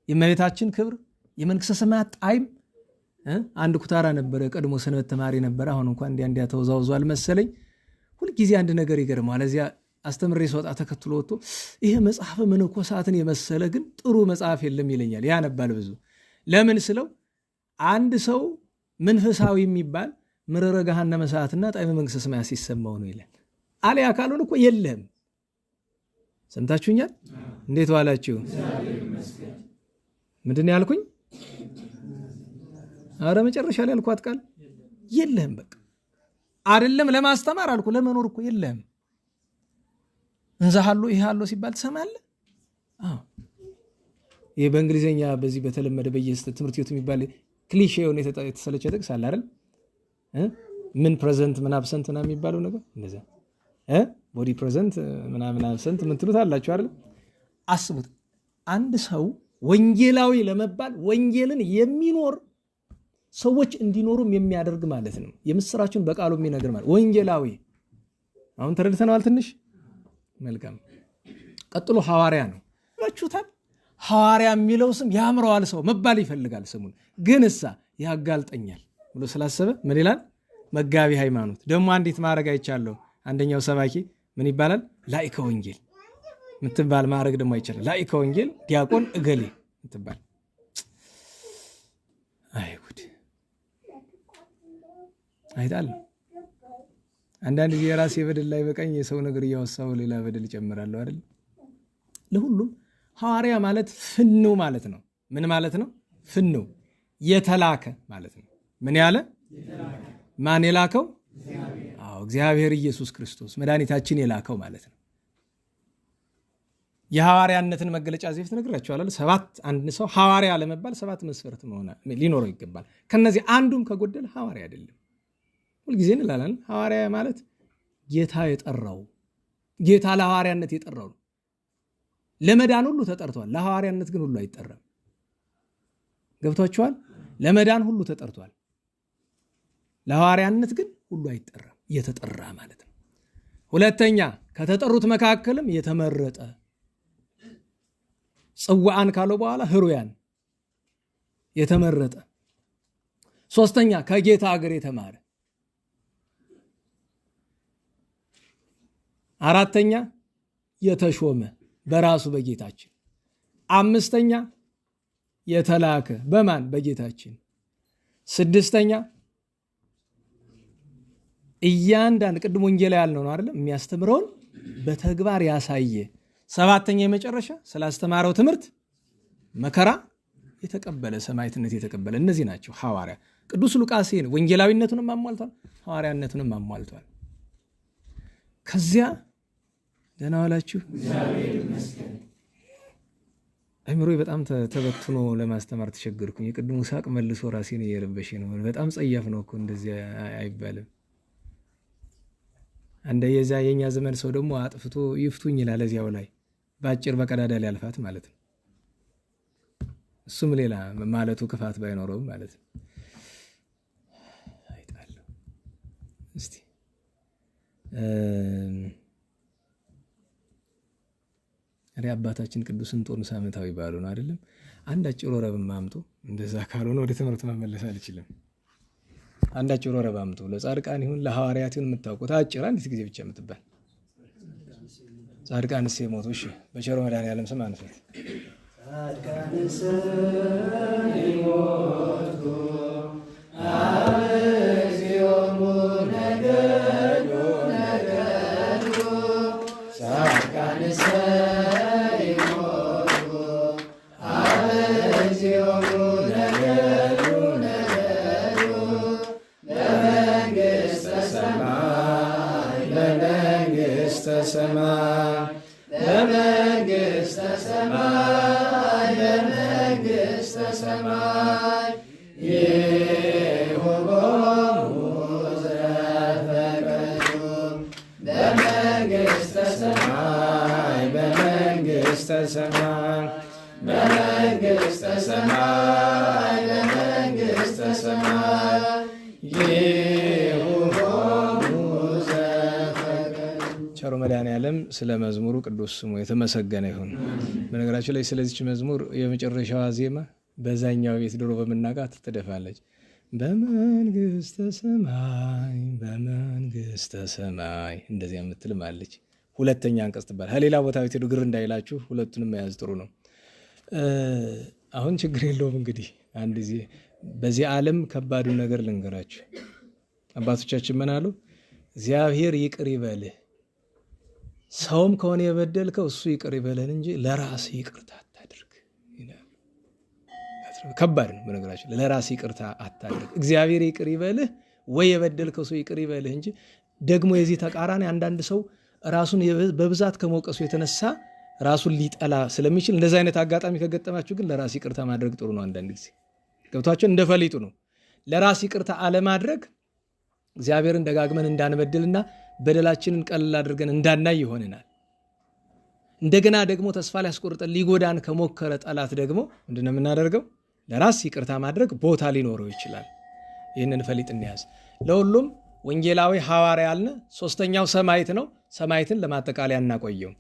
የእመቤታችን ክብር የመንግሥተ ሰማያት ጣዕም። አንድ ኩታራ ነበረ፣ ቀድሞ ሰንበት ተማሪ ነበረ። አሁን እንኳን እንዲያ ተወዛውዟል መሰለኝ። ሁልጊዜ አንድ ነገር ይገርማል። እዚያ አስተምሬ ስወጣ ተከትሎ ወጥቶ ይሄ መጽሐፈ መነኮሳትን የመሰለ ግን ጥሩ መጽሐፍ የለም ይለኛል። ያነባል ብዙ። ለምን ስለው አንድ ሰው መንፈሳዊ የሚባል ምረረ ገሃነመ እሳትና ጣዕመ መንግሥተ ሰማያት ሲሰማው ነው ይላል። አልያ ካልሆነ እኮ የለም። ሰምታችሁኛል? እንዴት ዋላችሁ? ምንድን ያልኩኝ? አረ መጨረሻ ላይ ያልኳት ቃል የለም። በቃ አይደለም ለማስተማር አልኩ፣ ለመኖር እኮ የለም። እንዛሃሉ ይሃሉ ሲባል ትሰማለህ? አዎ። ይሄ በእንግሊዘኛ በዚህ በተለመደ በየትምህርት ቤቱ የሚባል ክሊሼ የሆነ የተሰለቸ ጥቅስ አለ አይደል? ምን ፕሬዘንት ምን አብሰንት ምናምን የሚባለው ነገር እንደዛ ቦዲ ፕሬዘንት ምናምን አብሰንት ምን ትሉት አላችሁ አይደል? አስቡት። አንድ ሰው ወንጌላዊ ለመባል ወንጌልን የሚኖር ሰዎች እንዲኖሩም የሚያደርግ ማለት ነው። የምስራችን በቃሉ የሚነግር ማለት ወንጌላዊ። አሁን ተረድተነዋል ትንሽ? መልካም። ቀጥሎ ሐዋርያ ነው ብላችሁታል። ሐዋርያ የሚለው ስም ያምረዋል፣ ሰው መባል ይፈልጋል ስሙን። ግን ያጋልጠኛል ብሎ ስላሰበ ምን ይላል? መጋቢ ሃይማኖት። ደግሞ አንዲት ማዕረግ አይቻለሁ። አንደኛው ሰባኪ ምን ይባላል? ላኢከ ወንጌል ምትባል ማዕረግ ደግሞ አይቻለሁ። ላኢከ ወንጌል ዲያቆን እገሌ ምትባል። አይ ጉድ! አይታል። አንዳንድ ጊዜ የራሴ በደል ላይ በቀኝ የሰው ነገር እያወሳው ሌላ በደል ይጨምራለሁ አይደል? ለሁሉም ሐዋርያ ማለት ፍኑ ማለት ነው። ምን ማለት ነው? ፍኑ የተላከ ማለት ነው። ምን ያለ? ማን የላከው? አዎ እግዚአብሔር ኢየሱስ ክርስቶስ መድኃኒታችን የላከው ማለት ነው። የሐዋርያነትን መገለጫ ዜፍ ትነግራቸዋለሁ። አንድ ሰው ሐዋርያ ለመባል 7 መስፈርት ሊኖረው ይገባል። ከነዚህ አንዱም ከጎደል ሐዋርያ አይደለም። ሁልጊዜ እንላለን ሐዋርያ ማለት ጌታ የጠራው፣ ጌታ ለሐዋርያነት የጠራው ነው። ለመዳን ሁሉ ተጠርቷል። ለሐዋርያነት ግን ሁሉ አይጠራም። ገብቷችኋል? ለመዳን ሁሉ ተጠርቷል። ለሐዋርያነት ግን ሁሉ አይጠራም። የተጠራ ማለት ነው። ሁለተኛ ከተጠሩት መካከልም የተመረጠ ጽዋዓን ካለው በኋላ ህሩያን የተመረጠ። ሶስተኛ ከጌታ እግር የተማረ። አራተኛ የተሾመ በራሱ በጌታችን። አምስተኛ የተላከ በማን በጌታችን። ስድስተኛ እያንዳንድ ቅድም ወንጌላ ያልነው ነው አይደለም የሚያስተምረውን በተግባር ያሳየ። ሰባተኛ የመጨረሻ ስላስተማረው ትምህርት መከራ የተቀበለ ሰማዕትነት የተቀበለ። እነዚህ ናቸው ሐዋርያ። ቅዱስ ሉቃስ ይሄን ወንጌላዊነቱንም አሟልቷል፣ ሐዋርያነቱንም አሟልቷል። ከዚያ ደህና ዋላችሁ። አይምሮ በጣም ተበትኖ ለማስተማር ተቸገርኩኝ። የቅድሙ ሳቅ መልሶ ራሴን እየረበሽ ነው። በጣም ጸያፍ ነው እኮ እንደዚህ አይባልም። አንደ የኛ ዘመን ሰው ደግሞ አጥፍቶ ይፍቱኝ ይላል እዚያው ላይ በአጭር በቀዳዳ ላይ አልፋት ማለት ነው። እሱም ሌላ ማለቱ ክፋት ባይኖረውም ማለት ነው። አይጣለሁ እስቲ አባታችን ቅዱስ እንጦንስ ዓመታዊ በዓሉ ነው አይደለም? አንድ አጭር ወረብ ማምጡ። እንደዛ ካልሆነ ወደ ትምህርት መመለስ አልችልም። አንድ አጭር ወረብ አምጡ። ለጻድቃን ይሁን ለሐዋርያት ይሁን የምታውቁት አጭር አንዲት ጊዜ ብቻ የምትባል ጻድቃን ሲሞቱ እሺ፣ በቸር መድኃኔዓለም ስም አንፈት ጻድቃን ሲሞቱ አብዚዮሙ ነገዱ ጻድቃን በመንግሥተ ሰማይ ይሁቦሙ ዘፈቀዱ በመንግሥተ ሰማይ ቸሩ መድኃኔዓለም ስለ መዝሙሩ ቅዱስ ስሙ የተመሰገነ ይሁን። በነገራችን ላይ ስለዚች መዝሙር የመጨረሻዋ ዜማ በዛኛው ቤት ድሮ በመናጋት ትደፋለች። በመንግሥተ ሰማይ እንደዚያ የምትልም አለች። ሁለተኛ አንቀጽ ትባል። ከሌላ ቦታ ቤት ሄዱ ግር እንዳይላችሁ ሁለቱንም መያዝ ጥሩ ነው። አሁን ችግር የለውም። እንግዲህ አንድ ጊዜ በዚህ ዓለም ከባዱ ነገር ልንገራችሁ። አባቶቻችን ምን አሉ? እግዚአብሔር ይቅር ይበልህ፣ ሰውም ከሆነ የበደልከው እሱ ይቅር ይበልህን እንጂ ለራስህ ይቅርታ አታድርግ ይላል። ከባድ ነው በነገራችን። ለራስህ ይቅርታ አታድርግ። እግዚአብሔር ይቅር ይበልህ ወይ የበደልከው ሰው ይቅር ይበልህ እንጂ። ደግሞ የዚህ ተቃራኒ አንዳንድ ሰው ራሱን በብዛት ከመውቀሱ የተነሳ ራሱን ሊጠላ ስለሚችል እንደዚህ አይነት አጋጣሚ ከገጠማችሁ ግን ለራስ ይቅርታ ማድረግ ጥሩ ነው። አንዳንድ ጊዜ ገብቷችሁ እንደፈሊጡ ነው። ለራስ ይቅርታ አለማድረግ እግዚአብሔርን ደጋግመን እንዳንበድልና በደላችንን ቀልል አድርገን እንዳናይ ይሆነናል። እንደገና ደግሞ ተስፋ ሊያስቆርጠን ሊጎዳን ከሞከረ ጠላት ደግሞ ምንድነው የምናደርገው? ለራስ ይቅርታ ማድረግ ቦታ ሊኖረው ይችላል። ይህንን ፈሊጥ እንያዝ። ለሁሉም ወንጌላዊ ሐዋርያ አልነ። ሶስተኛው ሰማዕት ነው። ሰማዕትን ለማጠቃለያ እናቆየው።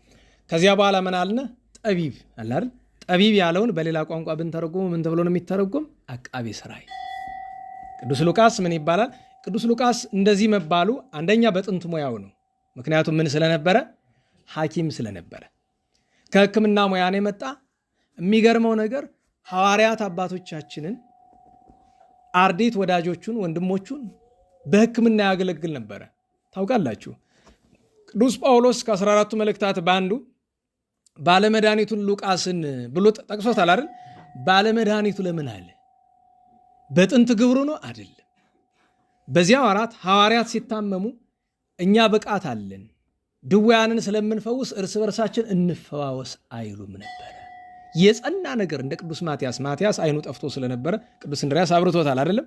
ከዚያ በኋላ ምን አልነ? ጠቢብ አለ አይደል? ጠቢብ ያለውን በሌላ ቋንቋ ብንተረጉሙ ምን ተብሎ ነው የሚተረጎም? አቃቤ ሥራይ። ቅዱስ ሉቃስ ምን ይባላል? ቅዱስ ሉቃስ እንደዚህ መባሉ አንደኛ በጥንት ሙያው ነው። ምክንያቱም ምን ስለነበረ? ሐኪም ስለነበረ ከሕክምና ሙያ ነው የመጣ። የሚገርመው ነገር ሐዋርያት አባቶቻችንን አርዲት ወዳጆቹን ወንድሞቹን በሕክምና ያገለግል ነበረ። ታውቃላችሁ ቅዱስ ጳውሎስ ከ14ቱ መልእክታት በአንዱ ባለመድኃኒቱን ሉቃስን ብሎ ጠቅሶታል አይደል? ባለመድኃኒቱ ለምን አለ? በጥንት ግብሩ ነው አይደለም። በዚያ ወራት ሐዋርያት ሲታመሙ እኛ ብቃት አለን፣ ድውያንን ስለምንፈውስ እርስ በርሳችን እንፈዋወስ አይሉም ነበረ። የጸና ነገር እንደ ቅዱስ ማትያስ አይኑ ጠፍቶ ስለነበረ ቅዱስ እንድርያስ አብርቶታል አይደለም?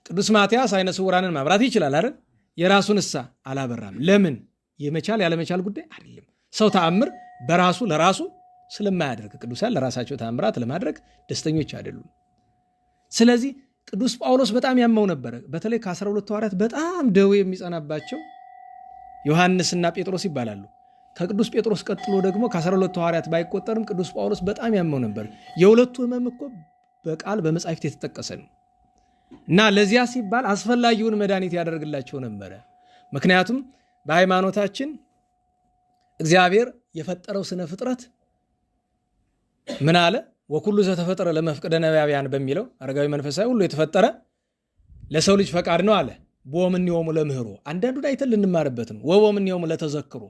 ቅዱስ ማትያስ አይነ ስውራንን ማብራት ይችላል አይደል? የራሱን እሳ አላበራም። ለምን? የመቻል ያለመቻል ጉዳይ አይደለም። ሰው ተአምር በራሱ ለራሱ ስለማያደርግ ቅዱሳን ለራሳቸው ተአምራት ለማድረግ ደስተኞች አይደሉም። ስለዚህ ቅዱስ ጳውሎስ በጣም ያመው ነበረ። በተለይ ከ12 ሐዋርያት በጣም ደዌ የሚጸናባቸው ዮሐንስና ጴጥሮስ ይባላሉ። ከቅዱስ ጴጥሮስ ቀጥሎ ደግሞ ከ12 ሐዋርያት ባይቆጠርም ቅዱስ ጳውሎስ በጣም ያመው ነበር። የሁለቱ ሕመም እኮ በቃል በመጻሕፍት የተጠቀሰ ነው እና ለዚያ ሲባል አስፈላጊውን መድኃኒት ያደርግላቸው ነበረ። ምክንያቱም በሃይማኖታችን እግዚአብሔር የፈጠረው ስነ ፍጥረት ምን አለ? ወኩሉ ዘተፈጠረ ለመፍቀደ ነቢያውያን በሚለው አረጋዊ መንፈሳዊ ሁሉ የተፈጠረ ለሰው ልጅ ፈቃድ ነው አለ። ቦምንዮሙ ለምህሮ አንዳንዱን አይተን ልንማርበት ነው። ወቦምንዮሙ ለተዘክሮ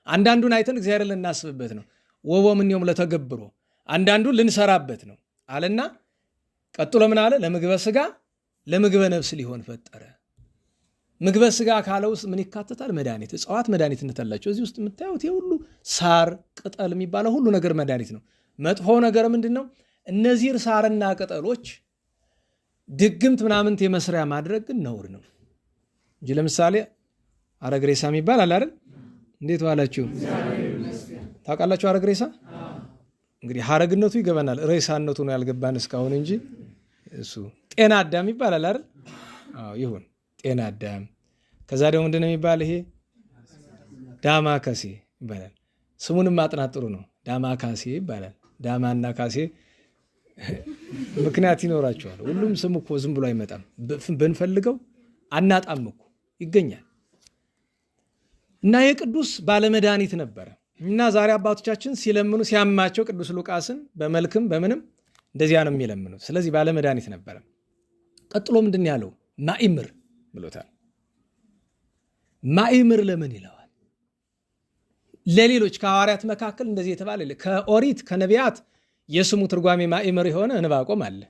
አንዳንዱን አይተን እግዚአብሔርን ልናስብበት ነው። ወቦምንዮሙ ለተገብሮ አንዳንዱን ልንሰራበት ነው አለና ቀጥሎ ምን አለ? ለምግበ ሥጋ ለምግበ ነፍስ ሊሆን ፈጠረ። ምግበ ሥጋ ካለ ውስጥ ምን ይካተታል? መድኃኒት፣ እጽዋት መድኃኒትነት አላቸው። እዚህ ውስጥ የምታዩት የሁሉ ሳር ቅጠል የሚባለው ሁሉ ነገር መድኃኒት ነው። መጥፎው ነገር ምንድን ነው? እነዚህ ሳርና ቅጠሎች ድግምት ምናምንት የመስሪያ ማድረግ ግን ነውር ነው እንጂ ለምሳሌ አረግሬሳ የሚባል አለ አይደል? እንዴት ዋላችሁ? ታውቃላችሁ አረግሬሳ? እንግዲህ ሐረግነቱ ይገባናል፣ ሬሳነቱ ነው ያልገባን እስካሁን እንጂ እሱ ጤና አዳም ይባላል አይደል? አዎ ይሁን ጤና አዳም። ከዛ ደግሞ ምንድን ነው የሚባል? ይሄ ዳማ ካሴ ይባላል። ስሙንም ማጥናት ጥሩ ነው። ዳማ ካሴ ይባላል። ዳማና ካሴ ምክንያት ይኖራቸዋል። ሁሉም ስም እኮ ዝም ብሎ አይመጣም። ብንፈልገው አናጣም እኮ ይገኛል። እና የቅዱስ ባለመድኃኒት ነበረ እና ዛሬ አባቶቻችን ሲለምኑ ሲያማቸው ቅዱስ ሉቃስን በመልክም በምንም እንደዚያ ነው የሚለምኑት። ስለዚህ ባለመድኃኒት ነበረ። ቀጥሎ ምንድን ያለው? ማኢምር ብሎታል። ማኢምር ለምን ይለዋል? ለሌሎች ከሐዋርያት መካከል እንደዚህ የተባለ ከኦሪት ከነቢያት የስሙ ትርጓሜ ማኢምር የሆነ ዕንባቆም አለ።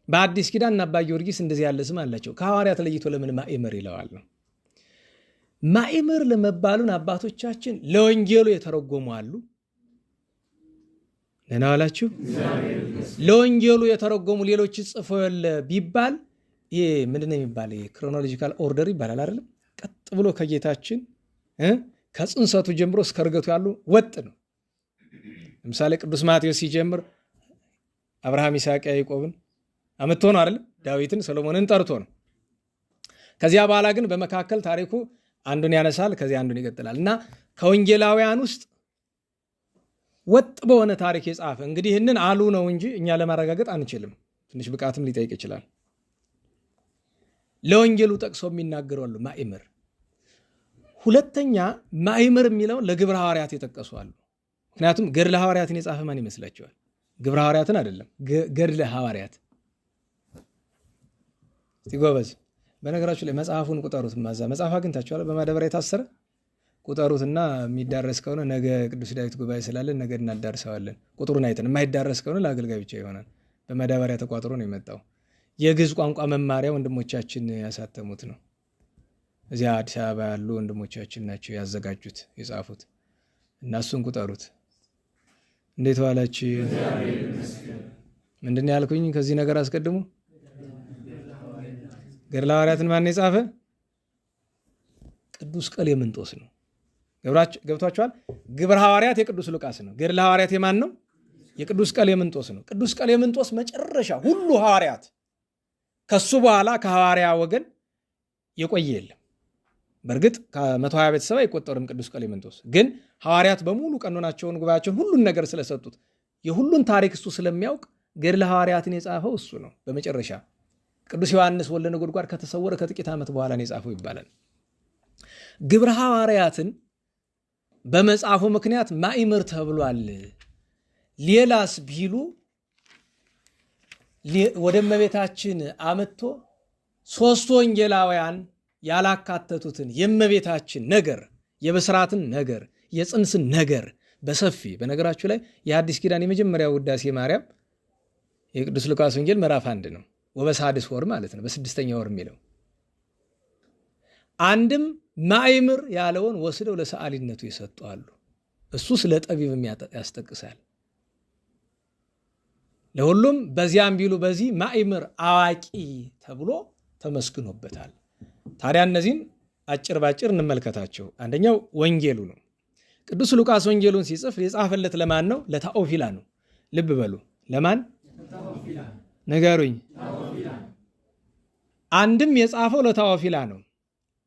በአዲስ ኪዳን እና አባ ጊዮርጊስ እንደዚህ ያለ ስም አላቸው። ከሐዋርያት ለይቶ ለምን ማኢምር ይለዋል ነው። ማኢምር ለመባሉን አባቶቻችን ለወንጌሉ የተረጎሙ አሉ። ደህና ዋላችሁ። ለወንጌሉ የተረጎሙ ሌሎች ጽፈው ቢባል ይሄ ምንድን ነው የሚባል? ክሮኖሎጂካል ኦርደር ይባላል አይደለም? ቀጥ ብሎ ከጌታችን ከጽንሰቱ ጀምሮ እስከ እርገቱ ያሉ ወጥ ነው። ለምሳሌ ቅዱስ ማቴዎስ ሲጀምር አብርሃም፣ ይስሐቅ፣ ያዕቆብን አምጥቶ ነው አይደለም? ዳዊትን ሰሎሞንን ጠርቶ ነው። ከዚያ በኋላ ግን በመካከል ታሪኩ አንዱን ያነሳል፣ ከዚያ አንዱን ይቀጥላል እና ከወንጌላውያን ውስጥ ወጥ በሆነ ታሪክ የጻፈ እንግዲህ ይህንን አሉ ነው እንጂ እኛ ለማረጋገጥ አንችልም። ትንሽ ብቃትም ሊጠይቅ ይችላል። ለወንጌሉ ጠቅሶ የሚናገሩ አሉ ማኢምር። ሁለተኛ ማኢምር የሚለው ለግብረ ሐዋርያት የጠቀሱ አሉ። ምክንያቱም ገድለ ሐዋርያትን የጻፈ ማን ይመስላችኋል? ግብረ ሐዋርያትን አይደለም፣ ገድለ ሐዋርያት። እስቲ ጎበዝ፣ በነገራችሁ ላይ መጽሐፉን ቁጠሩት። ማዛ መጽሐፍ አግኝታችኋል? በማዳበሪያ የታሰረ ቁጠሩትና የሚዳረስ ከሆነ ነገ ቅዱስ ዳዊት ጉባኤ ስላለን ነገ እናዳርሰዋለን። ቁጥሩን አይተን የማይዳረስ ከሆነ ለአገልጋይ ብቻ ይሆናል። በማዳበሪያ ተቋጥሮ ነው የመጣው። የግዕዝ ቋንቋ መማሪያ ወንድሞቻችን ያሳተሙት ነው። እዚያ አዲስ አበባ ያሉ ወንድሞቻችን ናቸው ያዘጋጁት የጻፉት። እና እሱን ቁጠሩት። እንዴት ዋላችሁ? ምንድን ያልኩኝ ከዚህ ነገር አስቀድሞ ገድለ ሐዋርያትን ማን የጻፈ? ቅዱስ ቀሌምንጦስ ነው። ገብቷችኋል? ግብረ ሐዋርያት የቅዱስ ሉቃስ ነው። ገድለ ሐዋርያት የማን ነው? የቅዱስ ቀሌምንጦስ ነው። ቅዱስ ቀሌምንጦስ መጨረሻ ሁሉ ሐዋርያት ከሱ በኋላ ከሐዋርያ ወገን የቆየ የለም። በእርግጥ ከ120 ቤተሰብ አይቆጠርም። ቅዱስ ቀሌምንጦስ ግን ሐዋርያት በሙሉ ቀኖናቸውን፣ ጉባኤያቸውን፣ ሁሉን ነገር ስለሰጡት የሁሉን ታሪክ እሱ ስለሚያውቅ ገድለ ሐዋርያትን የጻፈው እሱ ነው። በመጨረሻ ቅዱስ ዮሐንስ ወልደ ነጎድጓድ ከተሰወረ ከጥቂት ዓመት በኋላ ነው የጻፈው ይባላል። ግብረ ሐዋርያትን በመጽሐፉ ምክንያት ማኢምር ተብሏል። ሌላስ ቢሉ ወደ እመቤታችን አመጥቶ ሶስት ወንጌላውያን ያላካተቱትን የእመቤታችን ነገር፣ የብስራትን ነገር፣ የጽንስን ነገር በሰፊ በነገራችሁ ላይ የአዲስ ኪዳን የመጀመሪያው ውዳሴ ማርያም የቅዱስ ሉቃስ ወንጌል ምዕራፍ 1 ነው። ወበሳድስ ወር ማለት ነው፣ በስድስተኛ ወር የሚለው አንድም ማኢምር ያለውን ወስደው ለሰዓሊነቱ የሰጡ አሉ። እሱ ስለ ጠቢብም ያስጠቅሳል። ለሁሉም በዚያም ቢሉ በዚህ ማኢምር አዋቂ ተብሎ ተመስግኖበታል። ታዲያ እነዚህን አጭር ባጭር እንመልከታቸው። አንደኛው ወንጌሉ ነው። ቅዱስ ሉቃስ ወንጌሉን ሲጽፍ የጻፈለት ለማን ነው? ለታኦፊላ ነው። ልብ በሉ። ለማን ንገሩኝ? አንድም የጻፈው ለታኦፊላ ነው፣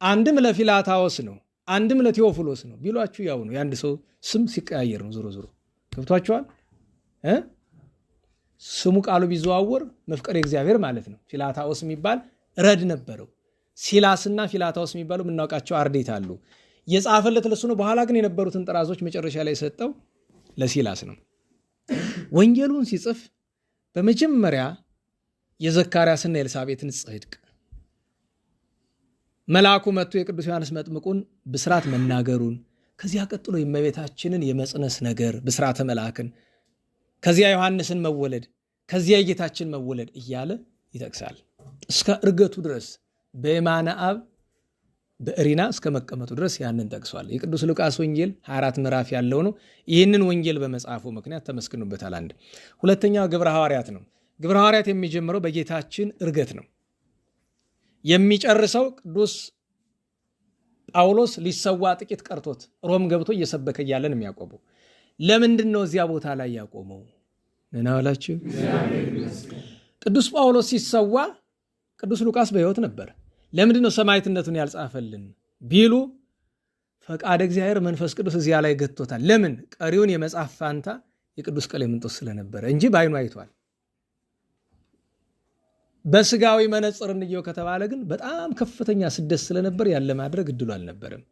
አንድም ለፊላታዎስ ነው፣ አንድም ለቴዎፍሎስ ነው ቢሏችሁ ያው ነው። የአንድ ሰው ስም ሲቀያየር ነው። ዞሮ ዞሮ ገብቷችኋል። ስሙ ቃሉ ቢዘዋወር መፍቀሬ እግዚአብሔር ማለት ነው። ፊላታዎስ የሚባል ረድ ነበረው። ሲላስና ፊላታዎስ የሚባሉ የምናውቃቸው አርዴት አሉ። የጻፈለት ለሱ ነው። በኋላ ግን የነበሩትን ጥራዞች መጨረሻ ላይ ሰጠው ለሲላስ ነው። ወንጌሉን ሲጽፍ በመጀመሪያ የዘካርያስና የኤልሳቤጥን ጽድቅ መልአኩ መጥቶ የቅዱስ ዮሐንስ መጥምቁን ብስራት መናገሩን፣ ከዚያ ቀጥሎ የእመቤታችንን የመጽነስ ነገር ብስራተ መልአክን፣ ከዚያ ዮሐንስን መወለድ፣ ከዚያ የጌታችን መወለድ እያለ ይጠቅሳል። እስከ እርገቱ ድረስ በየማነ አብ በእሪና እስከ መቀመጡ ድረስ ያንን ጠቅሷል። የቅዱስ ሉቃስ ወንጌል 24 ምዕራፍ ያለው ነው። ይህንን ወንጌል በመጻፉ ምክንያት ተመስግኑበታል። አንድ ሁለተኛው ግብረ ሐዋርያት ነው። ግብረ ሐዋርያት የሚጀምረው በጌታችን እርገት ነው። የሚጨርሰው ቅዱስ ጳውሎስ ሊሰዋ ጥቂት ቀርቶት ሮም ገብቶ እየሰበከ እያለን የሚያቆመው ለምንድን ነው? እዚያ ቦታ ላይ ያቆመው ነናላችሁ። ቅዱስ ጳውሎስ ሲሰዋ ቅዱስ ሉቃስ በሕይወት ነበር። ለምንድን ነው ሰማዕትነቱን ያልጻፈልን ቢሉ ፈቃደ እግዚአብሔር መንፈስ ቅዱስ እዚያ ላይ ገጥቶታል። ለምን? ቀሪውን የመጽሐፍ ፋንታ የቅዱስ ቀሌምንጦስ ስለነበረ እንጂ በዓይኑ አይቷል። በስጋዊ መነጽር እንየው ከተባለ ግን በጣም ከፍተኛ ስደት ስለነበር ያለ ማድረግ እድሉ አልነበረም።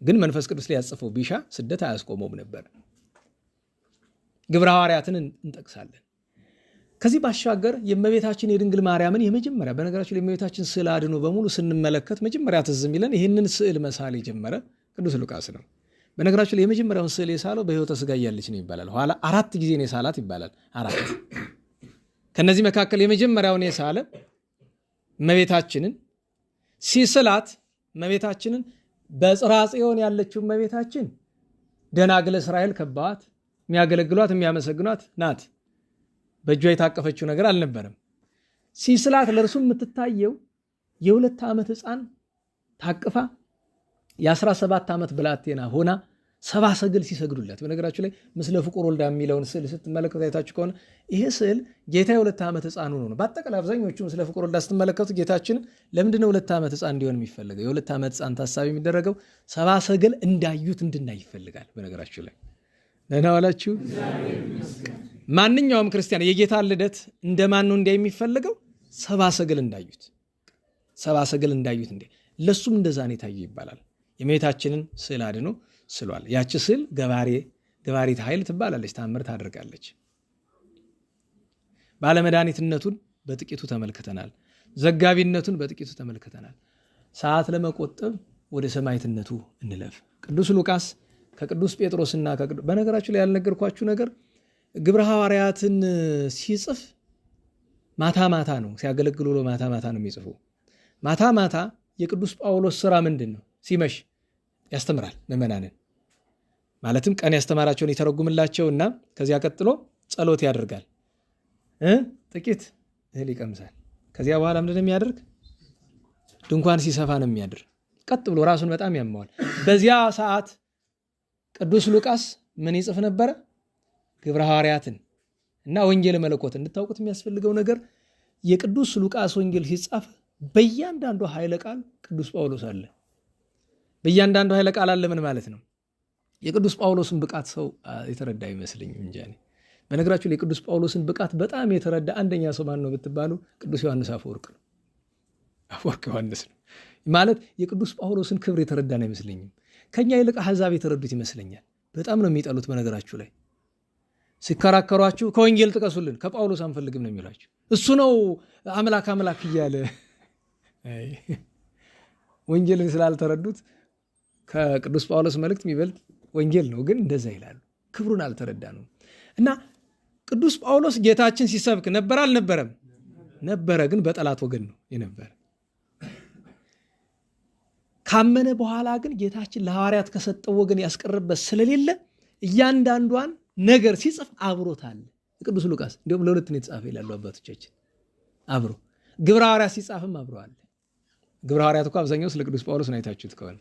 ግን መንፈስ ቅዱስ ሊያጽፈው ቢሻ ስደት አያስቆመውም ነበር። ግብረ ሐዋርያትን እንጠቅሳለን። ከዚህ ባሻገር የእመቤታችን የድንግል ማርያምን የመጀመሪያ በነገራችን የእመቤታችን ስዕል አድኖ በሙሉ ስንመለከት መጀመሪያ ትዝ የሚለን ይህንን ስዕል መሳል የጀመረ ቅዱስ ሉቃስ ነው። በነገራችን የመጀመሪያውን ስዕል የሳለው በሕይወተ ሥጋ እያለች ነው ይባላል። ኋላ 4 ጊዜ ነው የሳላት ይባላል። 4 ከነዚህ መካከል የመጀመሪያውን የሳለ እመቤታችንን ሲስላት እመቤታችንን በጽርሐ ጽዮን ያለችው እመቤታችን ደናግለ እስራኤል ከባዋት የሚያገለግሏት የሚያመሰግኗት ናት። በእጇ የታቀፈችው ነገር አልነበረም። ሲስላት ለእርሱ የምትታየው የ2 ዓመት ሕፃን ታቅፋ የ17 ዓመት ብላቴና ሆና 70 ሰገል ሲሰግዱለት። በነገራችሁ ላይ ምስለ ፍቁር ወልዳ የሚለውን ስዕል ስትመለከቱ አይታችሁ ከሆነ ይሄ ስዕል ጌታ የ2 ዓመት ሕፃን ሆኖ ነው። በአጠቃላይ አብዛኞቹ ምስለ ፍቁር ወልዳ ስትመለከቱ ጌታችን ለምንድነው 2 ዓመት ሕፃን እንዲሆን የሚፈልገው? የ2 ዓመት ሕፃን ታሳቢ የሚደረገው 70 ሰገል እንዳዩት እንድናይ ይፈልጋል። በነገራችሁ ላይ ደህና ዋላችሁ። ማንኛውም ክርስቲያን የጌታ ልደት እንደማን ነው እንዲያ የሚፈልገው? 70 ሰገል እንዳዩት 70 ሰገል እንዳዩት እንዴ ለሱም እንደዛ ነው የታየው ይባላል። የእመቤታችንን ስዕል አድኖ ስሏል። ያቺ ስዕል ገባሪት ኃይል ትባላለች። ታምር ታደርጋለች። ባለመድኃኒትነቱን በጥቂቱ ተመልክተናል። ዘጋቢነቱን በጥቂቱ ተመልክተናል። ሰዓት ለመቆጠብ ወደ ሰማዕትነቱ እንለፍ። ቅዱስ ሉቃስ ከቅዱስ ጴጥሮስና በነገራችሁ ላይ ያልነገርኳችሁ ነገር ግብረ ሐዋርያትን ሲጽፍ ማታ ማታ ነው ሲያገለግሉ ማታ ማታ ነው የሚጽፉ። ማታ ማታ የቅዱስ ጳውሎስ ስራ ምንድን ነው? ሲመሽ ያስተምራል ምዕመናንን። ማለትም ቀን ያስተማራቸውን ይተረጉምላቸውና ከዚያ ቀጥሎ ጸሎት ያደርጋል። ጥቂት እህል ይቀምሳል። ከዚያ በኋላ ምንድን ነው የሚያደርግ? ድንኳን ሲሰፋ ነው የሚያድር። ቀጥ ብሎ ራሱን በጣም ያመዋል። በዚያ ሰዓት ቅዱስ ሉቃስ ምን ይጽፍ ነበረ? ግብረ ሐዋርያትን እና ወንጌል መለኮት። እንድታውቁት የሚያስፈልገው ነገር የቅዱስ ሉቃስ ወንጌል ሲጻፍ በእያንዳንዱ ኃይለ ቃል ቅዱስ ጳውሎስ አለ። በእያንዳንዱ ኃይለ ቃል አለ። ምን ማለት ነው? የቅዱስ ጳውሎስን ብቃት ሰው የተረዳ አይመስልኝም እንጂ እኔ በነገራችሁ ላይ የቅዱስ ጳውሎስን ብቃት በጣም የተረዳ አንደኛ ሰው ማን ነው ብትባሉ ቅዱስ ዮሐንስ አፈወርቅ ነው። አፈወርቅ ዮሐንስ ነው ማለት የቅዱስ ጳውሎስን ክብር የተረዳን አይመስልኝም። ከኛ ይልቅ አሕዛብ የተረዱት ይመስለኛል። በጣም ነው የሚጠሉት። በነገራችሁ ላይ ሲከራከሯችሁ ከወንጌል ጥቀሱልን፣ ከጳውሎስ አንፈልግም ነው የሚሏችሁ። እሱ ነው አምላክ አምላክ እያለ ወንጌልን ስላልተረዱት ከቅዱስ ጳውሎስ መልእክት የሚበልጥ ወንጌል ነው። ግን እንደዛ ይላሉ። ክብሩን አልተረዳ ነው። እና ቅዱስ ጳውሎስ ጌታችን ሲሰብክ ነበር አልነበረም? ነበረ። ግን በጠላት ወገን ነው የነበረ። ካመነ በኋላ ግን ጌታችን ለሐዋርያት ከሰጠው ወገን ያስቀረበት ስለሌለ እያንዳንዷን ነገር ሲጽፍ አብሮታል። ቅዱስ ሉቃስ እንዲሁም ለሁለት ነው የተጻፈ ይላሉ አባቶቻችን። አብሮ ግብረ ሐዋርያት ሲጻፍም አብሮ አለ። ግብረ ሐዋርያት እኮ አብዛኛው ስለ ቅዱስ ጳውሎስ ነው አይታችሁት ከሆነ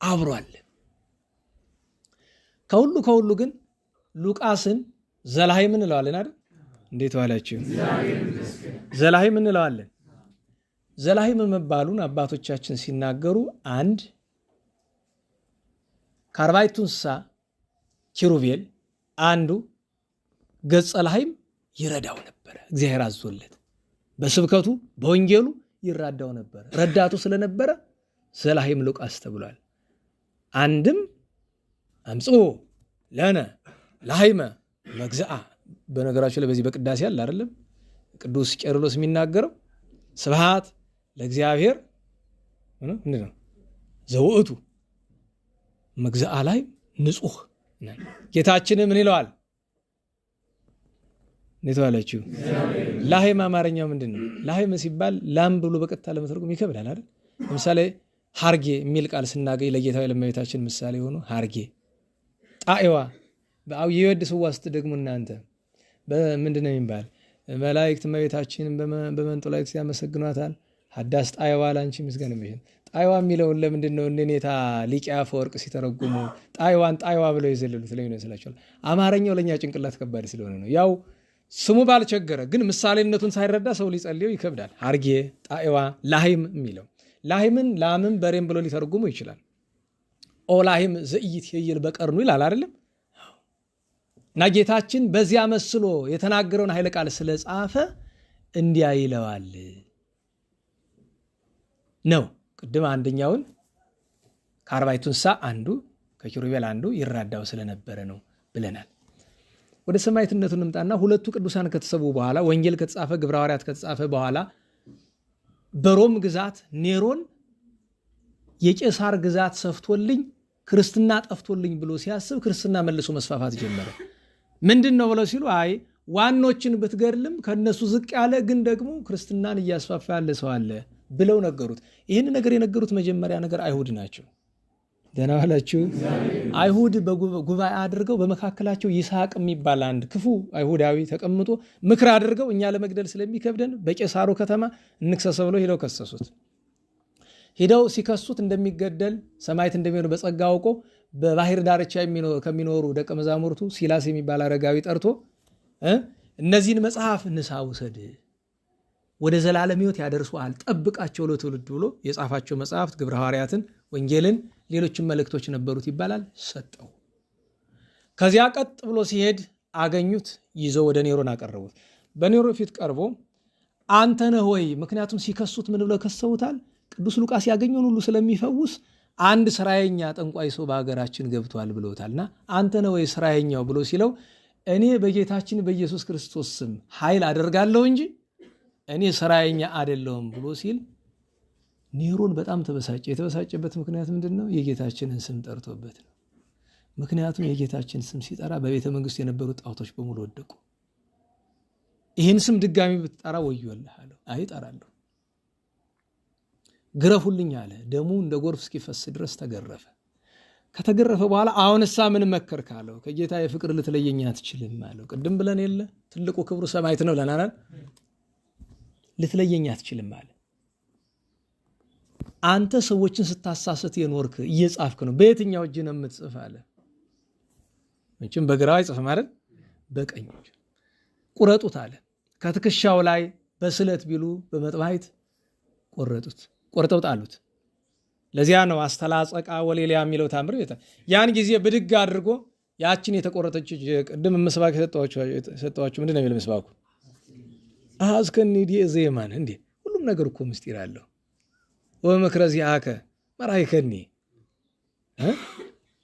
አብሮ አለ። ከሁሉ ግን ሉቃስን ዘላሂም እንለዋለን አይደል? እንዴት ዋላችሁ? ዘላሂም እንለዋለን። ዘላሂም መባሉን አባቶቻችን ሲናገሩ አንድ ከአርባዕቱ እንስሳ ኪሩቤል አንዱ ገጸ ላህይም ይረዳው ነበረ። እግዚአብሔር አዞለት በስብከቱ በወንጌሉ ይራዳው ነበር። ረዳቱ ስለነበረ ዘላህይም ሉቃስ ተብሏል። አንድም አምጽኡ ለነ ላህይመ መግዝአ። በነገራችሁ ላይ በዚህ በቅዳሴ አለ አይደለም ቅዱስ ቄርሎስ የሚናገረው ስብሐት ለእግዚአብሔር ምንድነው ዘውእቱ መግዝአ ላይ ንጹህ። ጌታችን ምን ይለዋል? ነተዋላችሁ ላህይም አማርኛው ምንድነው? ላህይም ሲባል ላም ብሎ በቀጥታ ለመተርጎም ይከብዳል አይደል? ለምሳሌ ሃርጌ የሚል ቃል ስናገኝ ለጌታው ለእመቤታችን ምሳሌ ሆኖ ሃርጌ ጣዕዋ በአው ይወድስዋ ስትደግሙ እናንተ በምንድነው የሚባል መላእክት እመቤታችንን በመንጦላይት ያመሰግኗታል። ሐዳስ ጣዕዋ ላንቺ ምስጋና ይሁን። ጣዕዋ የሚለውን ለምንድነው እነኔታ ሊቂያ ፈወርቅ ሲተረጉሙ ጣዕዋን ጣዕዋ ብለው ይዘልሉት ለምን ይመስላችኋል? አማርኛው ለኛ ጭንቅላት ከባድ ስለሆነ ነው። ያው ስሙ ባልቸገረ ግን ምሳሌነቱን ሳይረዳ ሰው ሊጸልየው ይከብዳል። ሃርጌ ጣዕዋ ላህይም የሚለው ላህይምን ላምም በሬም ብሎ ሊተረጉሙ ይችላል። ኦ ላህይም ዘኢይት ይይል በቀርኑ ይላል አይደለም? እና ጌታችን በዚያ መስሎ የተናገረውን ኃይለ ቃል ስለጻፈ እንዲያ ይለዋል ነው። ቅድም አንደኛውን ከአርባዕቱ እንስሳ አንዱ ከኪሩቤል አንዱ ይራዳው ስለነበረ ነው ብለናል። ወደ ሰማዕትነቱ እንምጣና ሁለቱ ቅዱሳን ከተሰቡ በኋላ ወንጌል ከተጻፈ ግብረ ሐዋርያት ከተጻፈ በኋላ በሮም ግዛት ኔሮን የቄሳር ግዛት ሰፍቶልኝ ክርስትና ጠፍቶልኝ ብሎ ሲያስብ ክርስትና መልሶ መስፋፋት ጀመረ። ምንድነው ብለው ሲሉ አይ ዋኖችን ብትገድልም ከነሱ ዝቅ ያለ ግን ደግሞ ክርስትናን እያስፋፋ ያለ ሰው አለ ብለው ነገሩት። ይህን ነገር የነገሩት መጀመሪያ ነገር አይሁድ ናቸው። ደህና ዋላችሁ። አይሁድ በጉባኤ አድርገው በመካከላቸው ይስሐቅ የሚባል አንድ ክፉ አይሁዳዊ ተቀምጦ ምክር አድርገው እኛ ለመግደል ስለሚከብደን በቄሳሩ ከተማ እንክሰሰው ብለው ሄደው ከሰሱት። ሄደው ሲከሱት እንደሚገደል ሰማዕት እንደሚሆን በጸጋ አውቆ በባህር ዳርቻ ከሚኖሩ ደቀ መዛሙርቱ ሲላስ የሚባል አረጋዊ ጠርቶ እነዚህን መጽሐፍ ንሳ ውሰድ ወደ ዘላለም ሕይወት ያደርሱሃል ጠብቃቸው ለትውልድ ብሎ የጻፋቸው መጽሐፍት ግብረ ሐዋርያትን፣ ወንጌልን፣ ሌሎችም መልእክቶች ነበሩት ይባላል። ሰጠው። ከዚያ ቀጥ ብሎ ሲሄድ አገኙት። ይዘው ወደ ኔሮን አቀረቡት። በኔሮ ፊት ቀርቦ አንተ ነህ ወይ? ምክንያቱም ሲከሱት ምን ብለው ከሰውታል? ቅዱስ ሉቃስ ያገኘውን ሁሉ ስለሚፈውስ አንድ ስራየኛ ጠንቋይ ሰው በሀገራችን ገብቷል ብለውታልና አንተ ነህ ወይ ስራየኛው ብሎ ሲለው እኔ በጌታችን በኢየሱስ ክርስቶስ ስም ኃይል አደርጋለሁ እንጂ እኔ ስራየኛ አይደለሁም ብሎ ሲል ኔሮን በጣም ተበሳጨ። የተበሳጨበት ምክንያት ምንድነው? የጌታችንን ስም ጠርቶበት ነው። ምክንያቱም የጌታችን ስም ሲጠራ በቤተ መንግስት የነበሩ ጣዖቶች በሙሉ ወደቁ። ይህን ስም ድጋሚ ብትጠራ ወዮልህ አለው። አይ እጠራለሁ። ግረፉልኝ አለ። ደሙ እንደ ጎርፍ እስኪፈስ ድረስ ተገረፈ። ከተገረፈ በኋላ አሁንሳ ምን መከርክ አለው። ከጌታ የፍቅር ልትለየኝ አትችልም አለው። ቅድም ብለን የለ ትልቁ ክብሩ ሰማዕት ነው ብለናል። ልትለየኝ አትችልም አለ። አንተ ሰዎችን ስታሳስት የኖርክ እየጻፍክ ነው። በየትኛው እጅ ነው የምትጽፍ አለ። መቼም በግራው አይጽፍም አይደል? በቀኝ ቁረጡት አለ። ከትከሻው ላይ በስለት ቢሉ በመጥባይት ቆረጡት፣ ቆርጠው ጣሉት። ለዚያ ነው አስተላጸቃ ወሌሊያ የሚለው ታምር ቤታ ያን ጊዜ ብድግ አድርጎ ያችን የተቆረጠች ቅድም ምስባክ ሰጠዋችሁ። ምንድን ነው የሚለው ምስባኩ? አዝከኒ ዲዘማን እንዴ! ሁሉም ነገር እኮ ምስጢር አለው። ወመክረ ዚአከ መራይከኒ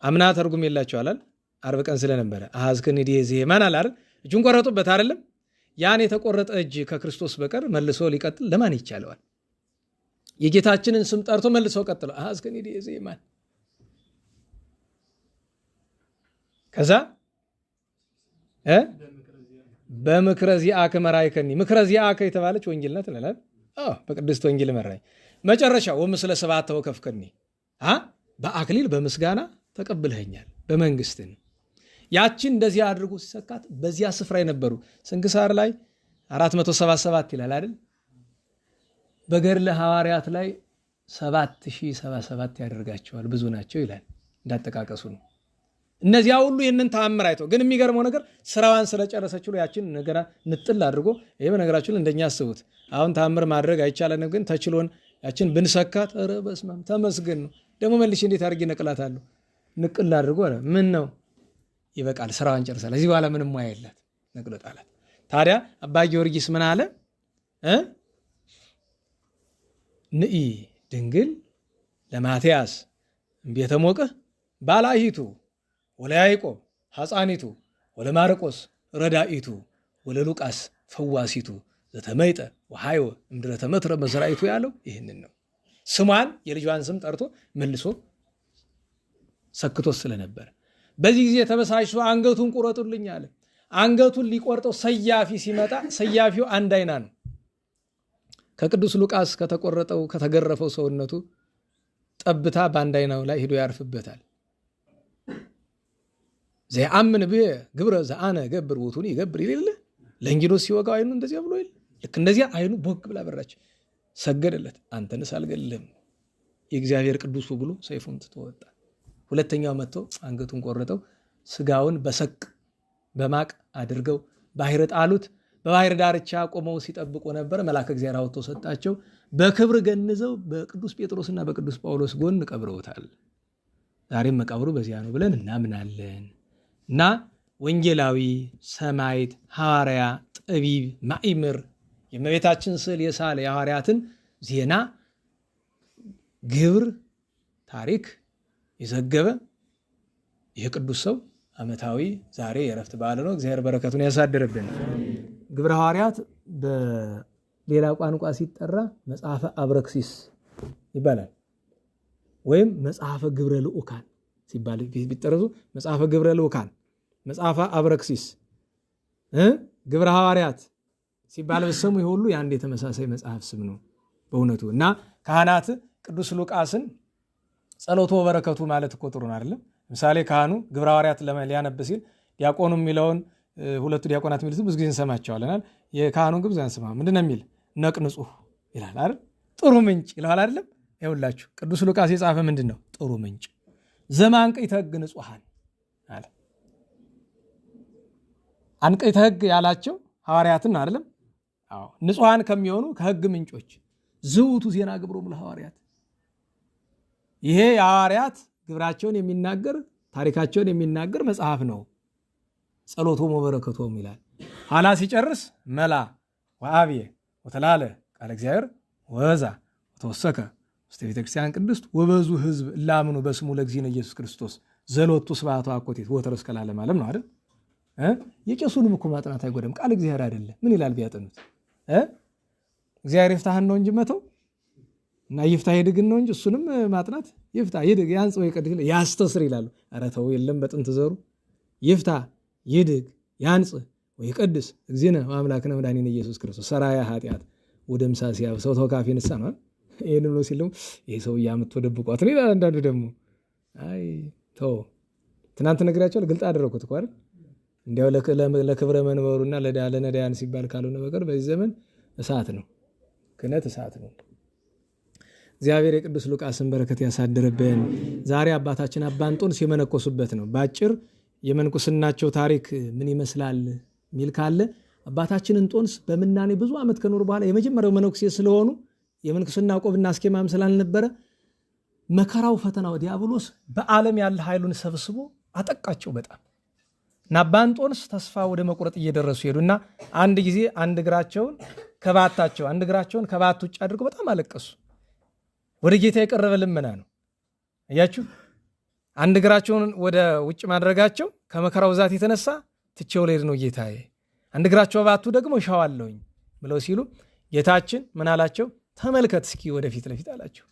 አምና ተርጉም የላቸው አርብ ቀን ስለነበረ አዝከኒ ዲዘማን አላር እጁን ቆረጡበት አይደለም? ያን የተቆረጠ እጅ ከክርስቶስ በቀር መልሶ ሊቀጥል ለማን ይቻለዋል? የጌታችንን ስም ጠርቶ መልሶ ቀጥሎ አዝከኒ ዲዘማን ከዛ በምክረ ዚአከ መራይከኒ ምክረ ዚአከ የተባለች ወንጌል ናት እንላለን። በቅድስት ወንጌል መራይ መጨረሻ ወምስለ ሰብዓተ ወከፍከኒ በአክሊል በምስጋና ተቀብለኸኛል በመንግስትን ያችን እንደዚህ አድርጎ ሲሰካት በዚያ ስፍራ የነበሩ ስንክሳር ላይ 477 ይላል አይደል? በገድለ ሐዋርያት ላይ 7077 ያደርጋቸዋል። ብዙ ናቸው ይላል እንዳጠቃቀሱ ነው። እነዚያ ሁሉ ይህንን ተአምር አይተው ግን የሚገርመው ነገር ስራዋን ስለጨረሰችው ያችን ነገር ንጥል አድርጎ ይሄ በነገራችን እንደኛ አስቡት። አሁን ተአምር ማድረግ አይቻለንም፣ ግን ተችሎን ያችን ብንሰካት ኧረ በስመ አብ ተመስገን ነው። ደግሞ መልሼ እንዴት አድርጌ ነቅላታለሁ? ንቅል አድርጎ ምን ነው ይበቃል፣ ስራዋን ጨርሳለች፣ እዚህ በኋላ ምንም ሙያ የላት ነቅሎ ጣላት። ታዲያ አባ ጊዮርጊስ ምን አለ? ንኢ ድንግል ለማትያስ ቤተ ሞቅህ ባላሂቱ ወለያዕቆብ ሐፃኒቱ ወለማርቆስ ረዳኢቱ ወለሉቃስ ፈዋሲቱ ዘተመይጠ ወሃይወ እምድረ ተመትረ መዝራኢቱ ያለው ይህንን ነው። ስሟን የልጇን ስም ጠርቶ መልሶ ሰክቶት ስለነበር በዚህ ጊዜ ተበሳጭቶ አንገቱን ቁረጡልኝ አለ። አንገቱን ሊቆርጠው ሰያፊ ሲመጣ ሰያፊው አንድ አይና ነው። ከቅዱስ ሉቃስ ከተቆረጠው ከተገረፈው ሰውነቱ ጠብታ በአንድ አይናው ላይ ሄዶ ያርፍበታል። ዘአምን ብየ ግብረ ዘአነ ገብር ውቱን ይገብር ይልል ለእንጊኖስ ሲወጋው አይኑ እንደዚያ ብሎ ይል ልክ እንደዚያ አይኑ ቦግ ብላ በራች። ሰገደለት። አንተንስ አልገልህም የእግዚአብሔር ቅዱሱ ብሎ ሰይፉን ተወጣ። ሁለተኛው መጥቶ አንገቱን ቆረጠው። ስጋውን በሰቅ በማቅ አድርገው ባህር ጣሉት። በባህር ዳርቻ ቆመው ሲጠብቁ ነበር። መልአከ እግዚአብሔር አውጥቶ ሰጣቸው። በክብር ገንዘው በቅዱስ ጴጥሮስና በቅዱስ ጳውሎስ ጎን ቀብረውታል። ዛሬም መቃብሩ በዚያ ነው ብለን እናምናለን። እና ወንጌላዊ፣ ሰማዕት፣ ሐዋርያ፣ ጠቢብ፣ ማእምር የእመቤታችን ስዕል የሳለ የሐዋርያትን ዜና፣ ግብር፣ ታሪክ የዘገበ ይህ ቅዱስ ሰው ዓመታዊ ዛሬ የዕረፍት በዓል ነው። እግዚአብሔር በረከቱን ያሳድርብን። ግብረ ሐዋርያት በሌላ ቋንቋ ሲጠራ መጽሐፈ አብረክሲስ ይባላል፣ ወይም መጽሐፈ ግብረ ልዑካን ሲባል ቢጠረዙ መጽሐፈ ግብረ ልዑካን፣ መጽሐፈ አብረክሲስ፣ ግብረ ሐዋርያት ሲባል በሰሙ ይሁሉ የአንድ የተመሳሳይ መጽሐፍ ስም ነው በእውነቱ። እና ካህናት ቅዱስ ሉቃስን ጸሎቱ በረከቱ ማለት እኮ ጥሩ ነው አይደለም? ምሳሌ ካህኑ ግብረ ሐዋርያት ሊያነብ ሲል ዲያቆኑ የሚለውን ሁለቱ ዲያቆናት የሚሉት ብዙ ጊዜ እንሰማቸዋለናል። የካህኑን ግብዝ አንስማ ምንድነው የሚል ነቅ ንጹህ ይላል አይደል? ጥሩ ምንጭ ይለዋል አይደለም? ይኸውላችሁ ቅዱስ ሉቃስ የጻፈ ምንድን ነው? ጥሩ ምንጭ ዘማንቀይተ ሕግ ንጹሐን አለ። አንቀይተ ሕግ ያላቸው ሐዋርያትን አይደለም? አዎ ንጹሐን ከሚሆኑ ከሕግ ምንጮች ዝውቱ ዜና ግብሮሙ ለሐዋርያት። ይሄ የሐዋርያት ግብራቸውን የሚናገር ታሪካቸውን የሚናገር መጽሐፍ ነው። ጸሎቶሙ በረከቶሙ ይላል። ኋላ ሲጨርስ መላ ወአብየ ወተላለ ቃለ እግዚአብሔር ወዛ ወተወሰከ ውስተ ቤተ ክርስቲያን ቅድስት ወበዙ ሕዝብ እላምኑ በስሙ ለእግዚእነ ኢየሱስ ክርስቶስ ዘሎቱ ስብሐቱ አኮቴት ወተረስ ከላለም ዓለም ነው አይደል? የቄሱንም እኮ ማጥናት አይጎደም። ቃል እግዚአብሔር አይደለ? ምን ይላል ቢያጠኑት? እግዚአብሔር ይፍታህን ነው እንጂ መተው እና ይፍታ ይድግን ነው እንጂ እሱንም ማጥናት ይፍታ ይድግ ያንጽ ወይ ቅድስ ያስተስር ይላሉ። ኧረ ተው የለም በጥንት ዘሩ ይፍታ ይድግ ያንጽ ወይ ቅድስ እግዚእነ ወአምላክነ መድኃኒነ ኢየሱስ ክርስቶስ ሰራያ ኃጢአት ወደምሳ ሲያብ ሰው ተወካፊ ንሳ ነው። ይሄን ነው ሲልም ይሄ ሰው ያመት ወደብቋት ነው ይላል። አንዳንዱ ደግሞ አይ ተው ትናንት ነግራቸዋል። ግልጥ አደረኩት እኮ አይደል? እንዲያው ለክብረ መንበሩና ለነዳያን ሲባል ካልሆነ በቀር በዚህ ዘመን እሳት ነው፣ ክህነት እሳት ነው። እግዚአብሔር የቅዱስ ሉቃስን በረከት ያሳድርብን። ዛሬ አባታችን አባ እንጦንስ የመነኮሱበት ነው። ባጭር የመንኩስናቸው ታሪክ ምን ይመስላል ሚል ካለ አባታችን እንጦንስ በምናኔ ብዙ ዓመት ከኖሩ በኋላ የመጀመሪያው መነኩሴ ስለሆኑ የመንኩስና ቆብና አስኬማም ስላልነበረ መከራው ፈተናው ዲያብሎስ በዓለም ያለ ኃይሉን ሰብስቦ አጠቃቸው በጣም እና አባ እንጦንስ ተስፋ ወደ መቁረጥ እየደረሱ ሄዱና አንድ ጊዜ አንድ እግራቸውን ከባት ውጭ አድርገው በጣም አለቀሱ። ወደ ጌታ የቀረበ ልመና ነው። አያችሁ፣ አንድ እግራቸውን ወደ ውጭ ማድረጋቸው ከመከራው ብዛት የተነሳ ትቼው ልሄድ ነው ጌታዬ፣ አንድ እግራቸው ባቱ ደግሞ እሻዋለሁኝ ብለው ሲሉ ጌታችን ምን አላቸው? ተመልከት እስኪ ወደፊት ለፊት አላቸው።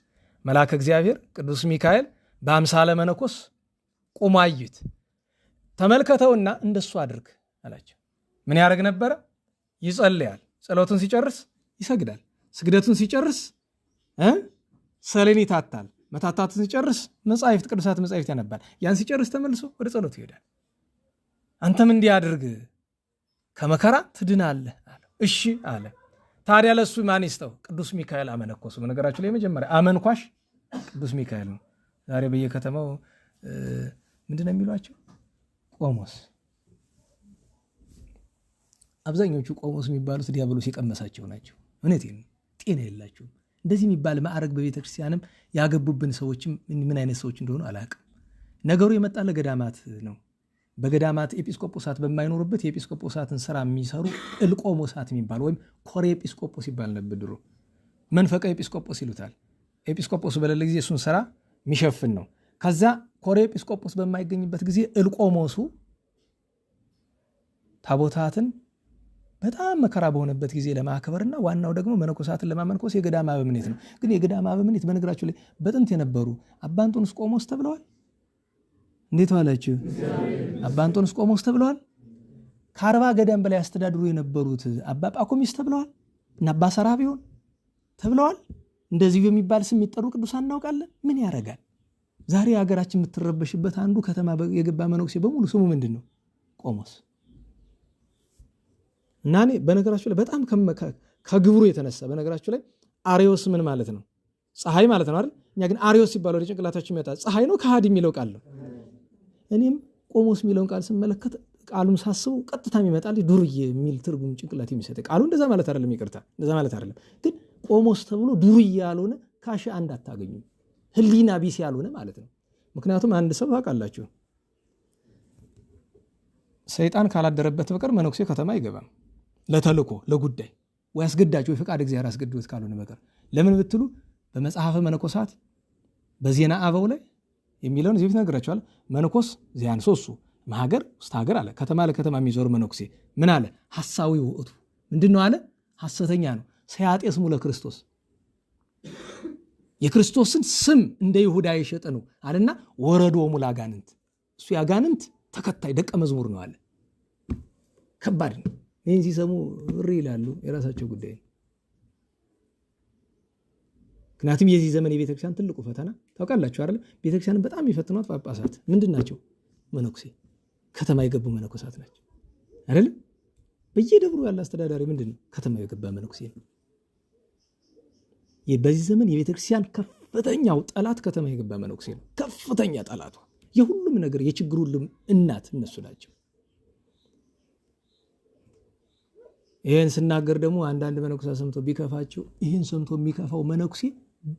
መልአከ እግዚአብሔር ቅዱስ ሚካኤል በአምሳለ መነኮስ ቆሞ አዩት። ተመልከተውና እንደሱ አድርግ አላቸው። ምን ያደርግ ነበረ? ይጸልያል። ጸሎቱን ሲጨርስ ይሰግዳል። ስግደቱን ሲጨርስ ሰሌን ይታታል። መታታቱን ሲጨርስ መጻሕፍት ቅዱሳት መጻሕፍት ያነባል። ያን ሲጨርስ ተመልሶ ወደ ጸሎቱ ይሄዳል። አንተም እንዲህ አድርግ ከመከራ ትድናለህ አለው። እሺ አለ። ታዲያ ለሱ ማን ይስጠው? ቅዱስ ሚካኤል አመነኮሱ። በነገራችሁ ላይ መጀመሪያ አመንኳሽ ቅዱስ ሚካኤል ነው። ዛሬ በየከተማው ምንድን ነው የሚሏቸው? ቆሞስ። አብዛኞቹ ቆሞስ የሚባሉት ዲያብሎስ የቀመሳቸው ናቸው። እውነቴን ነው። ጤና የላቸውም። እንደዚህ የሚባል ማዕረግ በቤተ ክርስቲያንም ያገቡብን ሰዎችም ምን አይነት ሰዎች እንደሆኑ አላውቅም። ነገሩ የመጣ ለገዳማት ነው። በገዳማት ኤጲስቆጶሳት በማይኖሩበት የኤጲስቆጶሳትን ስራ የሚሰሩ እልቆሞሳት የሚባል ወይም ኮሬ ኤጲስቆጶስ ይባል ነበር ድሮ። መንፈቀ ኤጲስቆጶስ ይሉታል። ኤጲስቆጶስ በሌለ ጊዜ እሱን ስራ የሚሸፍን ነው። ከዛ ኮሬ ኤጲስቆጶስ በማይገኝበት ጊዜ እልቆሞሱ ታቦታትን በጣም መከራ በሆነበት ጊዜ ለማክበርና ዋናው ደግሞ መነኮሳትን ለማመንኮስ የገዳም አበምኔት ነው። ግን የገዳም አበምኔት በነገራችሁ ላይ በጥንት የነበሩ አባ እንጦንስ ቆሞስ ተብለዋል። እንዴት ዋላችሁ? አባ እንጦንስ ቆሞስ ተብለዋል። ከ40 ገዳም በላይ አስተዳድሩ የነበሩት አባ ጳኩሚስ ተብለዋል እና አባ ሰራቢዮን ተብለዋል። እንደዚህ በሚባል ስም የሚጠሩ ቅዱሳን እናውቃለን። ምን ያረጋል? ዛሬ ሀገራችን የምትረበሽበት አንዱ ከተማ የገባ መነኩሴ በሙሉ ስሙ ምንድን ነው? ቆሞስ። እና እኔ በነገራችሁ ላይ በጣም ከግብሩ የተነሳ በነገራችሁ ላይ አሪዮስ ምን ማለት ነው? ፀሐይ ማለት ነው አይደል? እኛ ግን አሪዮስ ሲባል ወደ ጭንቅላታችን የሚመጣ ፀሐይ ነው ከሃዲ የሚለው ቃል ነው። እኔም ቆሞስ የሚለውን ቃል ስመለከት ቃሉን ሳስበው ቀጥታ የሚመጣል ዱርዬ የሚል ትርጉም ጭንቅላት የሚሰጥ ቃሉ እንደዛ ማለት አይደለም። ይቅርታ እንደዛ ማለት አይደለም። ግን ቆሞስ ተብሎ ዱርዬ ያልሆነ ካሽ አንድ አታገኙም። ህሊና ቢስ ያልሆነ ማለት ነው። ምክንያቱም አንድ ሰው ታውቃላችሁ ሰይጣን ካላደረበት በቀር መነኩሴ ከተማ አይገባም። ለተልኮ ለጉዳይ ወይ አስገዳጅ ወይ ፈቃድ እግዚአብሔር አስገድዶት ካልሆነ በቀር። ለምን ብትሉ በመጽሐፈ መነኮሳት በዜና አበው ላይ የሚለውን እዚህ ነግራችኋል። መነኮስ ዚያን ሶሱ ማሀገር ውስጥ ሀገር አለ። ከተማ ለከተማ የሚዞር መነኩሴ ምን አለ? ሐሳዊ ውእቱ ምንድነው አለ? ሐሰተኛ ነው። ሰያጤስ ሙለ ክርስቶስ የክርስቶስን ስም እንደ ይሁዳ የሸጠ ነው አለና ወረዶ ሙላ አጋንንት እሱ ያጋንንት ተከታይ ደቀ መዝሙር ነው አለ። ከባድ ነው። ይህን ሲሰሙ እሪ ይላሉ። የራሳቸው ጉዳይ ነው። ምክንያቱም የዚህ ዘመን የቤተክርስቲያን ትልቁ ፈተና ታውቃላችሁ አይደል? ቤተክርስቲያንን በጣም የሚፈትኗት ጳጳሳት ምንድን ናቸው? መነኩሴ ከተማ የገቡ መነኮሳት ናቸው አይደል? በየደብሩ ያለ አስተዳዳሪ ምንድን ነው? ከተማ የገባ መነኩሴ ነው። በዚህ ዘመን የቤተክርስቲያን ከፍተኛው ጠላት ከተማ የገባ መነኩሴ ነው። ከፍተኛ ጠላቷ የሁሉም ነገር የችግሩ ሁሉም እናት እነሱ ናቸው። ይህን ስናገር ደግሞ አንዳንድ መነኩሳት ሰምቶ ቢከፋቸው ይህን ሰምቶ የሚከፋው መነኩሴ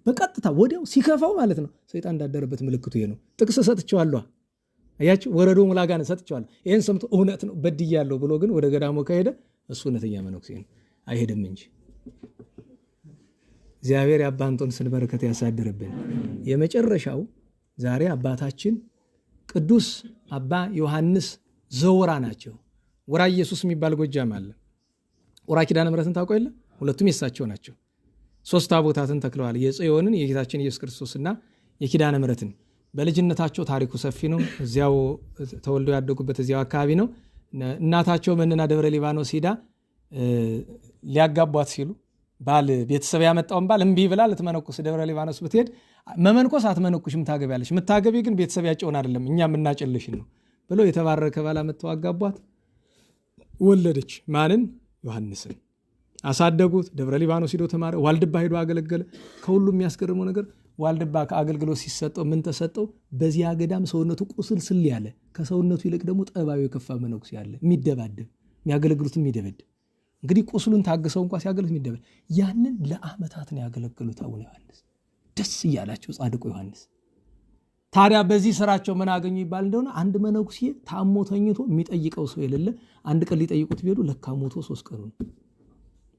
በቀጥታ ወዲያው ሲከፋው ማለት ነው ሰይጣን እንዳደረበት ምልክቱ ይሄ ነው። ጥቅስ ሰጥቼዋለሁ አያችሁ፣ ወረዶ ሙላ አጋንንት ሰጥቼዋለሁ። ይህን ሰምቶ እውነት ነው በድያለሁ ብሎ ግን ወደ ገዳሙ ከሄደ እሱ እውነተኛ መነኩሴ ነው። አይሄድም እንጂ እግዚአብሔር የአባ እንጦንስን በረከት ያሳድርብን። የመጨረሻው ዛሬ አባታችን ቅዱስ አባ ዮሐንስ ዘወራ ናቸው። ወራ ኢየሱስ የሚባል ጎጃም አለ። ወራ ኪዳነ ምሕረትን ታውቀው የለ? ሁለቱም የሳቸው ናቸው። 3 ታቦታትን ተክለዋል። የጽዮንን የጌታችን ኢየሱስ ክርስቶስና የኪዳነ ምሕረትን። በልጅነታቸው ታሪኩ ሰፊ ነው። እዚያው ተወልደው ያደጉበት እዚያው አካባቢ ነው። እናታቸው መንና ደብረ ሊባኖስ ሄዳ ሊያጋቧት ሲሉ ባል ቤተሰብ ያመጣውን ባል እምቢ ብላ ልትመነኩስ ደብረ ሊባኖስ ብትሄድ መመንኮስ አትመነኩሽም ታገቢያለሽ፣ ምታገቢ ግን ቤተሰብ ያጨውን አይደለም እኛ የምናጨልሽን ነው ብሎ የተባረከ ባል አመጣው አጋቧት። ወለደች። ማንን? ዮሐንስን። አሳደጉት። ደብረ ሊባኖስ ሄዶ ተማረ። ዋልድባ ሄዶ አገለገለ። ከሁሉ የሚያስገርመው ነገር ዋልድባ ከአገልግሎት ሲሰጠው ምን ተሰጠው? በዚያ ገዳም ሰውነቱ ቁስል ስል ያለ ከሰውነቱ ይልቅ ደግሞ ጠባዩ የከፋ መነኩሴ ያለ የሚደባደብ የሚያገለግሉት የሚደበድብ እንግዲህ ቁስሉን ታግሰው እንኳን ሲያገለግሉት የሚደበድብ ያንን ለዓመታት ነው ያገለግሉት አቡነ ዮሐንስ ደስ እያላቸው ጻድቁ ዮሐንስ። ታዲያ በዚህ ስራቸው ምን አገኙ ይባል እንደሆነ አንድ መነኩሴ ታሞ ተኝቶ የሚጠይቀው ሰው የሌለ አንድ ቀን ሊጠይቁት ቢሄዱ ለካ ሞቶ 3 ቀኑ ነው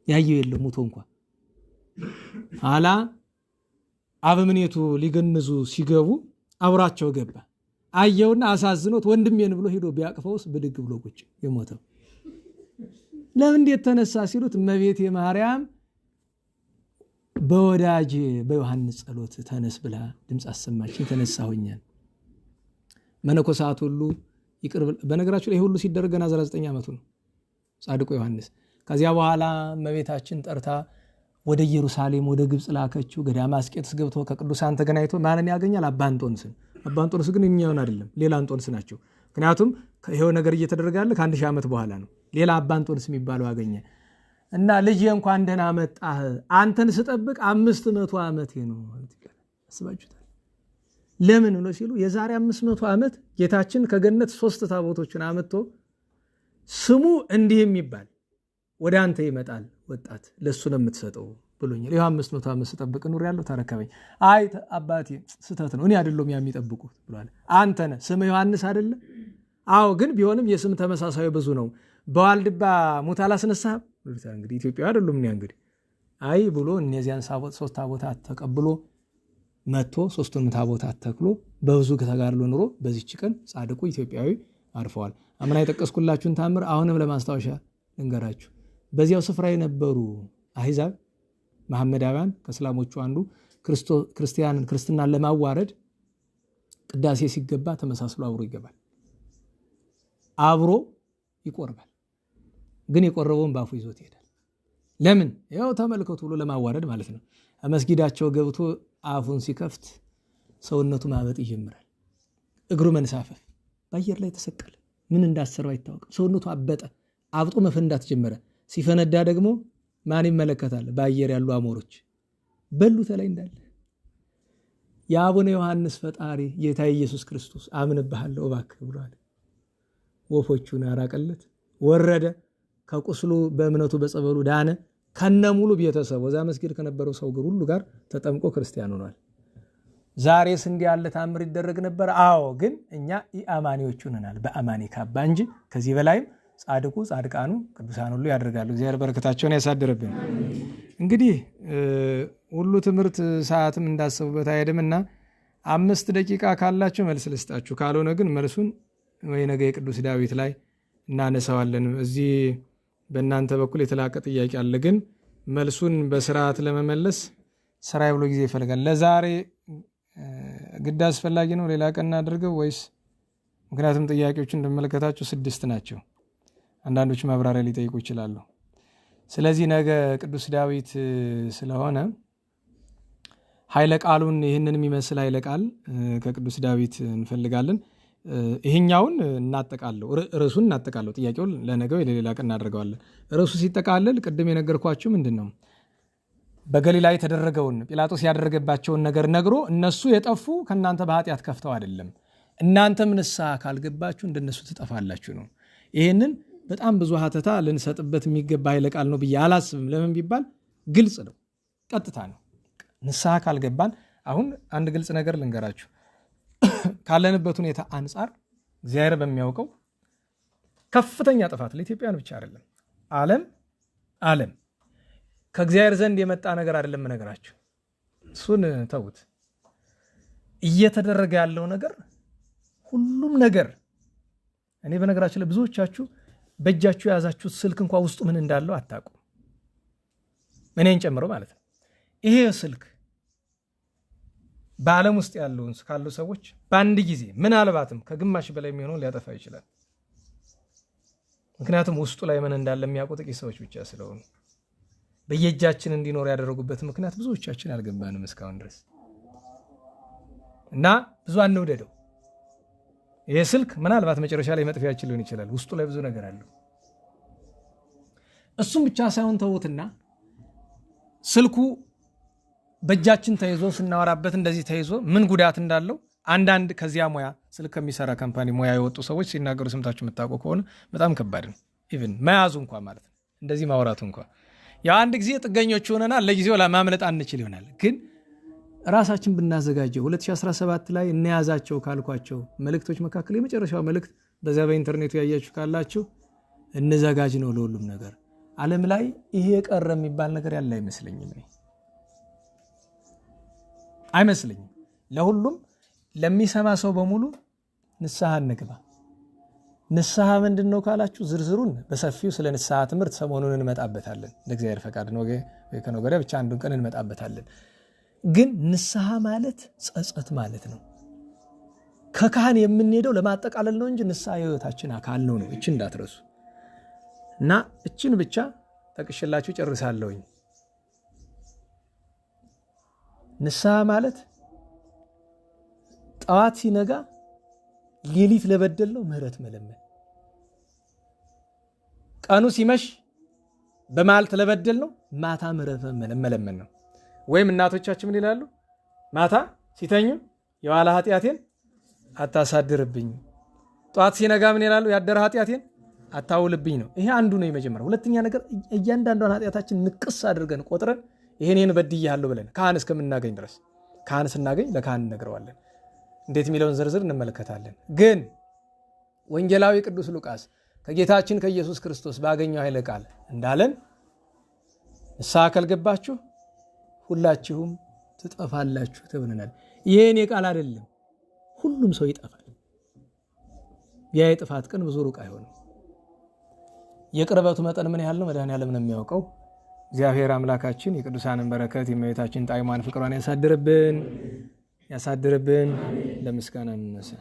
ያየው የለም ሞቶ እንኳን አላ አበምኔቱ ሊገንዙ ሲገቡ አብራቸው ገባ። አየውና አሳዝኖት ወንድሜን ብሎ ሄዶ ቢያቅፈውስ ብድግ ብሎ ቁጭ የሞተው። ለምን እንዴት ተነሳ ሲሉት እመቤቴ ማርያም በወዳጅ በዮሐንስ ጸሎት ተነስ ብላ ድምፅ አሰማችኝ፣ ተነሳሁኛል። መነኮሳት ሁሉ ይቅር። በነገራችሁ ላይ ሁሉ ሲደረግ ገና 19 ዓመቱ ነው ጻድቁ ዮሐንስ። ከዚያ በኋላ እመቤታችን ጠርታ ወደ ኢየሩሳሌም ወደ ግብጽ ላከችው። ገዳመ አስቄጥስ ገብቶ ከቅዱሳን ተገናኝቶ ማንን ያገኛል? አባ እንጦንስን። አባ እንጦንስ ግን እኛውን አይደለም ሌላ እንጦንስ ናቸው። ምክንያቱም ይሄው ነገር እየተደረገ ያለ ከ1000 ዓመት በኋላ ነው። ሌላ አባ እንጦንስ የሚባለው አገኘ እና ልጅ እንኳን ደህና መጣህ፣ አንተን ስጠብቅ 500 ዓመቴ ነው ማለት ይችላል። አስባችሁታል? ለምን ብሎ ሲሉ የዛሬ 500 ዓመት ጌታችን ከገነት 3 ታቦቶችን አመጥቶ ስሙ እንዲህ የሚባል ወደ አንተ ይመጣል ወጣት ለሱ ነው የምትሰጠው ብሎኛል። ይኸው 500 ዓመት ስጠብቅ ኑር ያለው ተረከበኝ። አይ አባቴ ስተት ነው እኔ አይደለም የሚጠብቁት ብሏል። አንተ ነህ ስም ዮሐንስ አይደለ? አዎ ግን ቢሆንም የስም ተመሳሳይ ብዙ ነው። በዋልድባ ሙት አላስነሳህም? እንግዲህ ኢትዮጵያ አይደሉም እኛ እንግዲህ አይ ብሎ እነዚያን 3 ታቦታት ተቀብሎ መጥቶ 3ቱን ታቦታት ተክሎ በብዙ ተጋድሎ ኑሮ በዚች ቀን ጻድቁ ኢትዮጵያዊ አርፈዋል። አምና የጠቀስኩላችሁን ታምር አሁንም ለማስታወሻ ልንገራችሁ። በዚያው ስፍራ የነበሩ አሕዛብ መሐመዳውያን ከእስላሞቹ አንዱ ክርስትናን ለማዋረድ ቅዳሴ ሲገባ ተመሳስሎ አብሮ ይገባል፣ አብሮ ይቆርባል። ግን የቆረበውን በአፉ ይዞት ይሄዳል። ለምን? ያው ተመልከቱ ብሎ ለማዋረድ ማለት ነው። መስጊዳቸው ገብቶ አፉን ሲከፍት ሰውነቱ ማበጥ ይጀምራል። እግሩ መንሳፈፍ፣ በአየር ላይ ተሰቀለ። ምን እንዳሰረው አይታወቅም። ሰውነቱ አበጠ፣ አብጦ መፈንዳት ጀመረ። ሲፈነዳ ደግሞ ማን ይመለከታል? በአየር ያሉ አሞሮች በሉት ላይ እንዳለ። የአቡነ ዮሐንስ ፈጣሪ ጌታ ኢየሱስ ክርስቶስ አምንብሃለሁ እባክህ ብሏል። ወፎቹን አራቀለት፣ ወረደ። ከቁስሉ በእምነቱ በጸበሉ ዳነ። ከነሙሉ ቤተሰቡ እዛ መስጊድ ከነበረው ሰው ሁሉ ጋር ተጠምቆ ክርስቲያን ሆኗል። ዛሬስ እንዲህ ያለ ታምር ይደረግ ነበር? አዎ፣ ግን እኛ ኢአማኒዎቹ ነናል በአማኒ ካባ እንጂ ከዚህ በላይም ጻድቁ ጻድቃኑ ቅዱሳን ሁሉ ያደርጋሉ። እግዚአብሔር በረከታቸውን ያሳድርብን። እንግዲህ ሁሉ ትምህርት ሰዓትም እንዳሰቡበት አይሄድምና 5 ደቂቃ ካላችሁ መልስ ልስጣችሁ፣ ካልሆነ ግን መልሱን ወይ ነገ የቅዱስ ዳዊት ላይ እናነሳዋለን። እዚህ በእናንተ በኩል የተላቀ ጥያቄ አለ፣ ግን መልሱን በስርዓት ለመመለስ ስራዬ ብሎ ጊዜ ይፈልጋል። ለዛሬ ግድ አስፈላጊ ነው ሌላ ቀን እናድርገው ወይስ? ምክንያቱም ጥያቄዎቹ እንደመለከታችሁ 6 ናቸው። አንዳንዶቹ ማብራሪያ ሊጠይቁ ይችላሉ። ስለዚህ ነገ ቅዱስ ዳዊት ስለሆነ ኃይለ ቃሉን ይህንን የሚመስል ኃይለ ቃል ከቅዱስ ዳዊት እንፈልጋለን። ይሄኛውን እናጠቃለው፣ ርዕሱን እናጠቃለው። ጥያቄውን ለነገው ለሌላ ቀን እናደርገዋለን። ርዕሱ ሲጠቃለል ቅድም የነገርኳችሁ ምንድነው? በገሊላ የተደረገውን ጲላጦስ ያደረገባቸውን ነገር ነግሮ እነሱ የጠፉ ከእናንተ በኃጢአት ከፍተው አይደለም፣ እናንተም ንስሐ ካልገባችሁ እንደነሱ ትጠፋላችሁ ነው። ይህንን በጣም ብዙ ሀተታ ልንሰጥበት የሚገባ ኃይለ ቃል ነው ብዬ አላስብም። ለምን ቢባል ግልጽ ነው፣ ቀጥታ ነው። ንስሐ ካልገባን አሁን አንድ ግልጽ ነገር ልንገራችሁ። ካለንበት ሁኔታ አንጻር እግዚአብሔር በሚያውቀው ከፍተኛ ጥፋት ለኢትዮጵያን ብቻ አይደለም፣ ዓለም ከእግዚአብሔር ዘንድ የመጣ ነገር አይደለም ነገራችሁ። እሱን ተውት። እየተደረገ ያለው ነገር ሁሉም ነገር እኔ በነገራችሁ ላይ ብዙዎቻችሁ በእጃችሁ የያዛችሁት ስልክ እንኳን ውስጡ ምን እንዳለው አታውቁም፣ እኔን ጨምሮ ማለት ነው። ይሄ ስልክ በዓለም ውስጥ ካሉ ሰዎች በአንድ ጊዜ ምናልባትም ከግማሽ በላይ የሚሆነውን ሊያጠፋ ይችላል። ምክንያቱም ውስጡ ላይ ምን እንዳለ የሚያውቁ ጥቂት ሰዎች ብቻ ስለሆኑ በየእጃችን እንዲኖር ያደረጉበት ምክንያት ብዙዎቻችን አልገባንም እስካሁን ድረስ። እና ብዙ አንውደደው። ይሄ ስልክ ምናልባት መጨረሻ ላይ መጥፊያችን ሊሆን ይችላል። ውስጡ ላይ ብዙ ነገር አለው። እሱም ብቻ ሳይሆን ተውትና ስልኩ በእጃችን ተይዞ ስናወራበት እንደዚህ ተይዞ ምን ጉዳት እንዳለው አንዳንድ ከዚያ ሙያ ስልክ ከሚሰራ ካምፓኒ ሙያ የወጡ ሰዎች ሲናገሩ ሰምታችሁ የምታውቁ ከሆነ በጣም ከባድ ነው። ኢቭን መያዙ እንኳን ማለት ነው፣ እንደዚህ ማውራቱ እንኳን ያው አንድ ጊዜ ጥገኞች ሆነና ለጊዜው ለማምለጥ አንችል ይሆናል። ግን ራሳችን ብናዘጋጀው 2017 ላይ እንያዛቸው ካልኳቸው መልእክቶች መካከል የመጨረሻው መልእክት በዚያ በኢንተርኔቱ ያያችሁ ካላችሁ እንዘጋጅ ነው ለሁሉም ነገር። ዓለም ላይ ይሄ ቀረ የሚባል ነገር ያለ አይመስለኝም። ለሁሉም ለሚሰማ ሰው በሙሉ ንስሐ እንግባ። ንስሐ ምንድን ነው ካላችሁ ዝርዝሩን በሰፊው ስለ ንስሐ ትምህርት ሰሞኑን እንመጣበታለን። እንደ እግዚአብሔር ፈቃድ ነው ወይ ከነገ ወዲያ ብቻ አንዱን ቀን እንመጣበታለን። ግን ንስሐ ማለት ጸጸት ማለት ነው። ከካህን የምንሄደው ለማጠቃለል ነው እንጂ ንስሐ የህይወታችን አካል ነው። እችን እንዳትረሱ እና እችን ብቻ ጠቅሽላችሁ ጨርሳለሁኝ። ንስሐ ማለት ጠዋት ሲነጋ ሌሊት ለበደል ነው ምህረት መለመን፣ ቀኑ ሲመሽ በማልት ለበደል ነው ማታ ምህረት መለመን ነው። ወይም እናቶቻችን ምን ይላሉ? ማታ ሲተኙ የዋላ ኃጢአቴን አታሳድርብኝ፣ ጠዋት ሲነጋ ምን ይላሉ? ያደረ ኃጢአቴን አታውልብኝ ነው። ይሄ አንዱ ነው የመጀመሪያው። ሁለተኛ ነገር እያንዳንዷን ኃጢአታችን ንቅስ አድርገን ቆጥረን ይህን በድያለሁ ብለን ካህን እስከምናገኝ ድረስ ካህን ስናገኝ ለካህን እነግረዋለን። እንዴት የሚለውን ዝርዝር እንመለከታለን። ግን ወንጌላዊ ቅዱስ ሉቃስ ከጌታችን ከኢየሱስ ክርስቶስ ባገኘው ኃይለ ቃል እንዳለን ንስሐ ካልገባችሁ ሁላችሁም ትጠፋላችሁ ተብለናል። ይሄን የቃል አይደለም፣ ሁሉም ሰው ይጠፋል። ያ የጥፋት ቀን ብዙ ሩቅ አይሆንም። የቅርበቱ መጠን ምን ያህል ነው መድኃኔዓለም ነው የሚያውቀው። እግዚአብሔር አምላካችን የቅዱሳንን በረከት የእመቤታችን ጣዕሟን ፍቅሯን ያሳድርብን። ለምስጋና እንነሳ።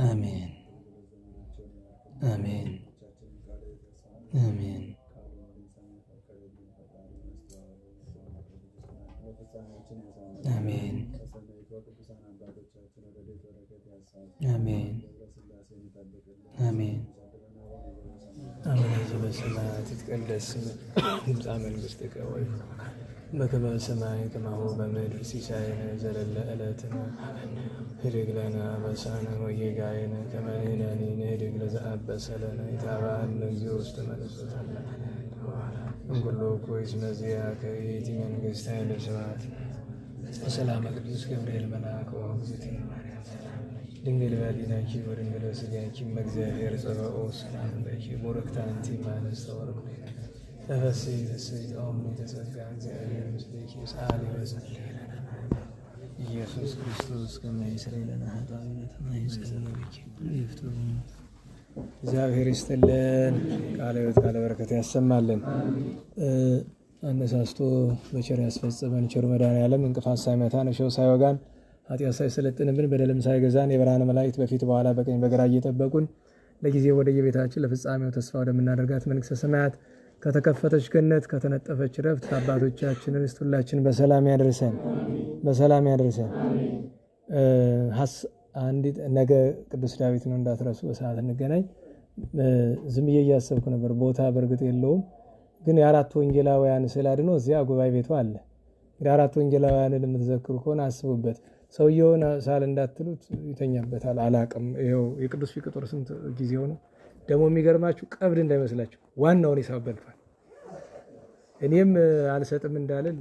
አሜን አሜን አሜን አሜን አሜን አሜን አቡነ ዘበሰማያት ይትቀደስ ስምከ ትምጻእ መንግሥትከ ወይኩን በከመ በሰማይ ከማሁ በምድር ሲሳየነ ዘለለ ዕለትነ ኅድግ ለነ አበሳነ ወጌጋየነ ከመ ንሕነኒ ንኅድግ ለዘአበሰ ለነ ኢታብአነ እግዚኦ ውስተ መንሱት እንኩሉ እኩይ እስመ ዚአከ ይእቲ መንግሥት ኃይለ ስብሐት ወሰላመ ቅዱስ ገብርኤል መልአክ ወእግዝእትነ ማርያም ድንግል በኅሊናኪ ወድንግል በሥጋኪ እምእግዚአብሔር ጸባኦት ሰላም ለኪ ቡርክት አንቲ እምአንስት ወርቁ ተፈሥሒ ፍሥሕት ኦምኒ ተጸጋ እግዚአብሔር ምስሌኪ ሰአሊ ወጸልዪ ለነ ኢየሱስ ክርስቶስ ከመ ይስረይ ለነ ኃጣውኢነ ተማይጸነ ብኪ ይፍቱ። እግዚአብሔር ይስጥልን። ቃለ ሕይወት ቃለ በረከት ያሰማልን። አነሳስቶ በቸር ያስፈጸመን ቸር መድኃኔዓለም እንቅፋት ሳይመታን እሾህ ሳይወጋን ኃጢአት ሳይሰለጥንብን በደልም ሳይገዛን የብርሃን መላእክት በፊት በኋላ በቀኝ በግራ እየጠበቁን ለጊዜው ወደየቤታችን ለፍጻሜው ተስፋ ወደምናደርጋት መንግሥተ ሰማያት ከተከፈተች ገነት ከተነጠፈች ረፍት አባቶቻችን ርስት ሁላችን በሰላም ያደርሰን በሰላም ያደርሰን። አንዲት ነገ ቅዱስ ዳዊት ነው እንዳትረሱ፣ በሰዓት እንገናኝ። ዝም ብዬ እያሰብኩ ነበር። ቦታ በእርግጥ የለውም፣ ግን የአራት ወንጌላውያን ስዕል አድኖ እዚያ ጉባኤ ቤቱ አለ። እንግዲህ አራት ወንጌላውያንን የምትዘክሩ ከሆነ አስቡበት። ሰውየውን ሳል እንዳትሉት ይተኛበታል። አላቅም። ይኸው የቅዱስ ፊቅጦር ስንት ጊዜው ነው ደግሞ። የሚገርማችሁ ቀብድ እንዳይመስላችሁ ዋናውን ሂሳብ በልቷል። እኔም አልሰጥም እንዳልል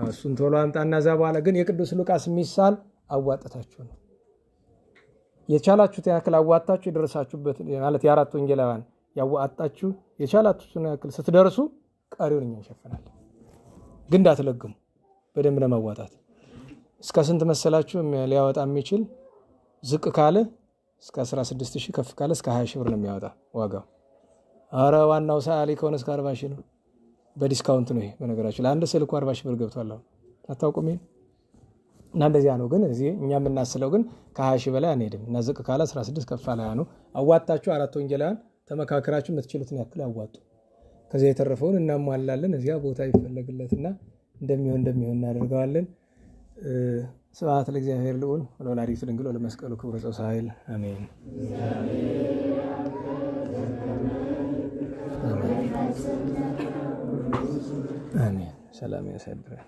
እሱን ቶሎ አምጣና እዛ በኋላ ግን የቅዱስ ሉቃስ ሚሳል አዋጣታችሁ ነው። የቻላችሁት ያክል አዋጣችሁ የደረሳችሁበት ማለት የአራት ወንጌላውያን ያዋጣችሁ የቻላችሁትን ያክል ስትደርሱ ቀሪውን እኛ እንሸፍናለን። ግን እንዳትለግሙ በደንብ ለማዋጣት። እስከ ስንት መሰላችሁ ሊያወጣ የሚችል? ዝቅ ካለ እስከ 16000፣ ከፍ ካለ እስከ 20000 ብር ነው የሚያወጣ ዋጋው። አረ ዋናው ሰዓሊ ከሆነ እስከ 40000 ነው። በዲስካውንት ነው ይሄ። በነገራችሁ ለአንድ ስልክ 40000 ብር ገብቷል። አታውቁም ይሄን? እና እንደዚያ ነው። ግን እዚህ እኛ የምናስለው ግን ከ20000 በላይ አንሄድም። እና ዝቅ ካለ 16፣ ከፍ ካለ 20 ነው። አዋጣችሁ አራት ወንጌላውያን ተመካከራችሁ የምትችሉትን ያክል አዋጡ። ከዚያ የተረፈውን እናሟላለን። እዚያ ቦታ ይፈለግለትና እንደሚሆን እናደርገዋለን። ስብሐት ለእግዚአብሔር ልዑል ወለወላዲቱ ድንግል ወለመስቀሉ ክቡር ዘውሳ ኃይል አሜን። አሜን። ሰላም ያሳድረን።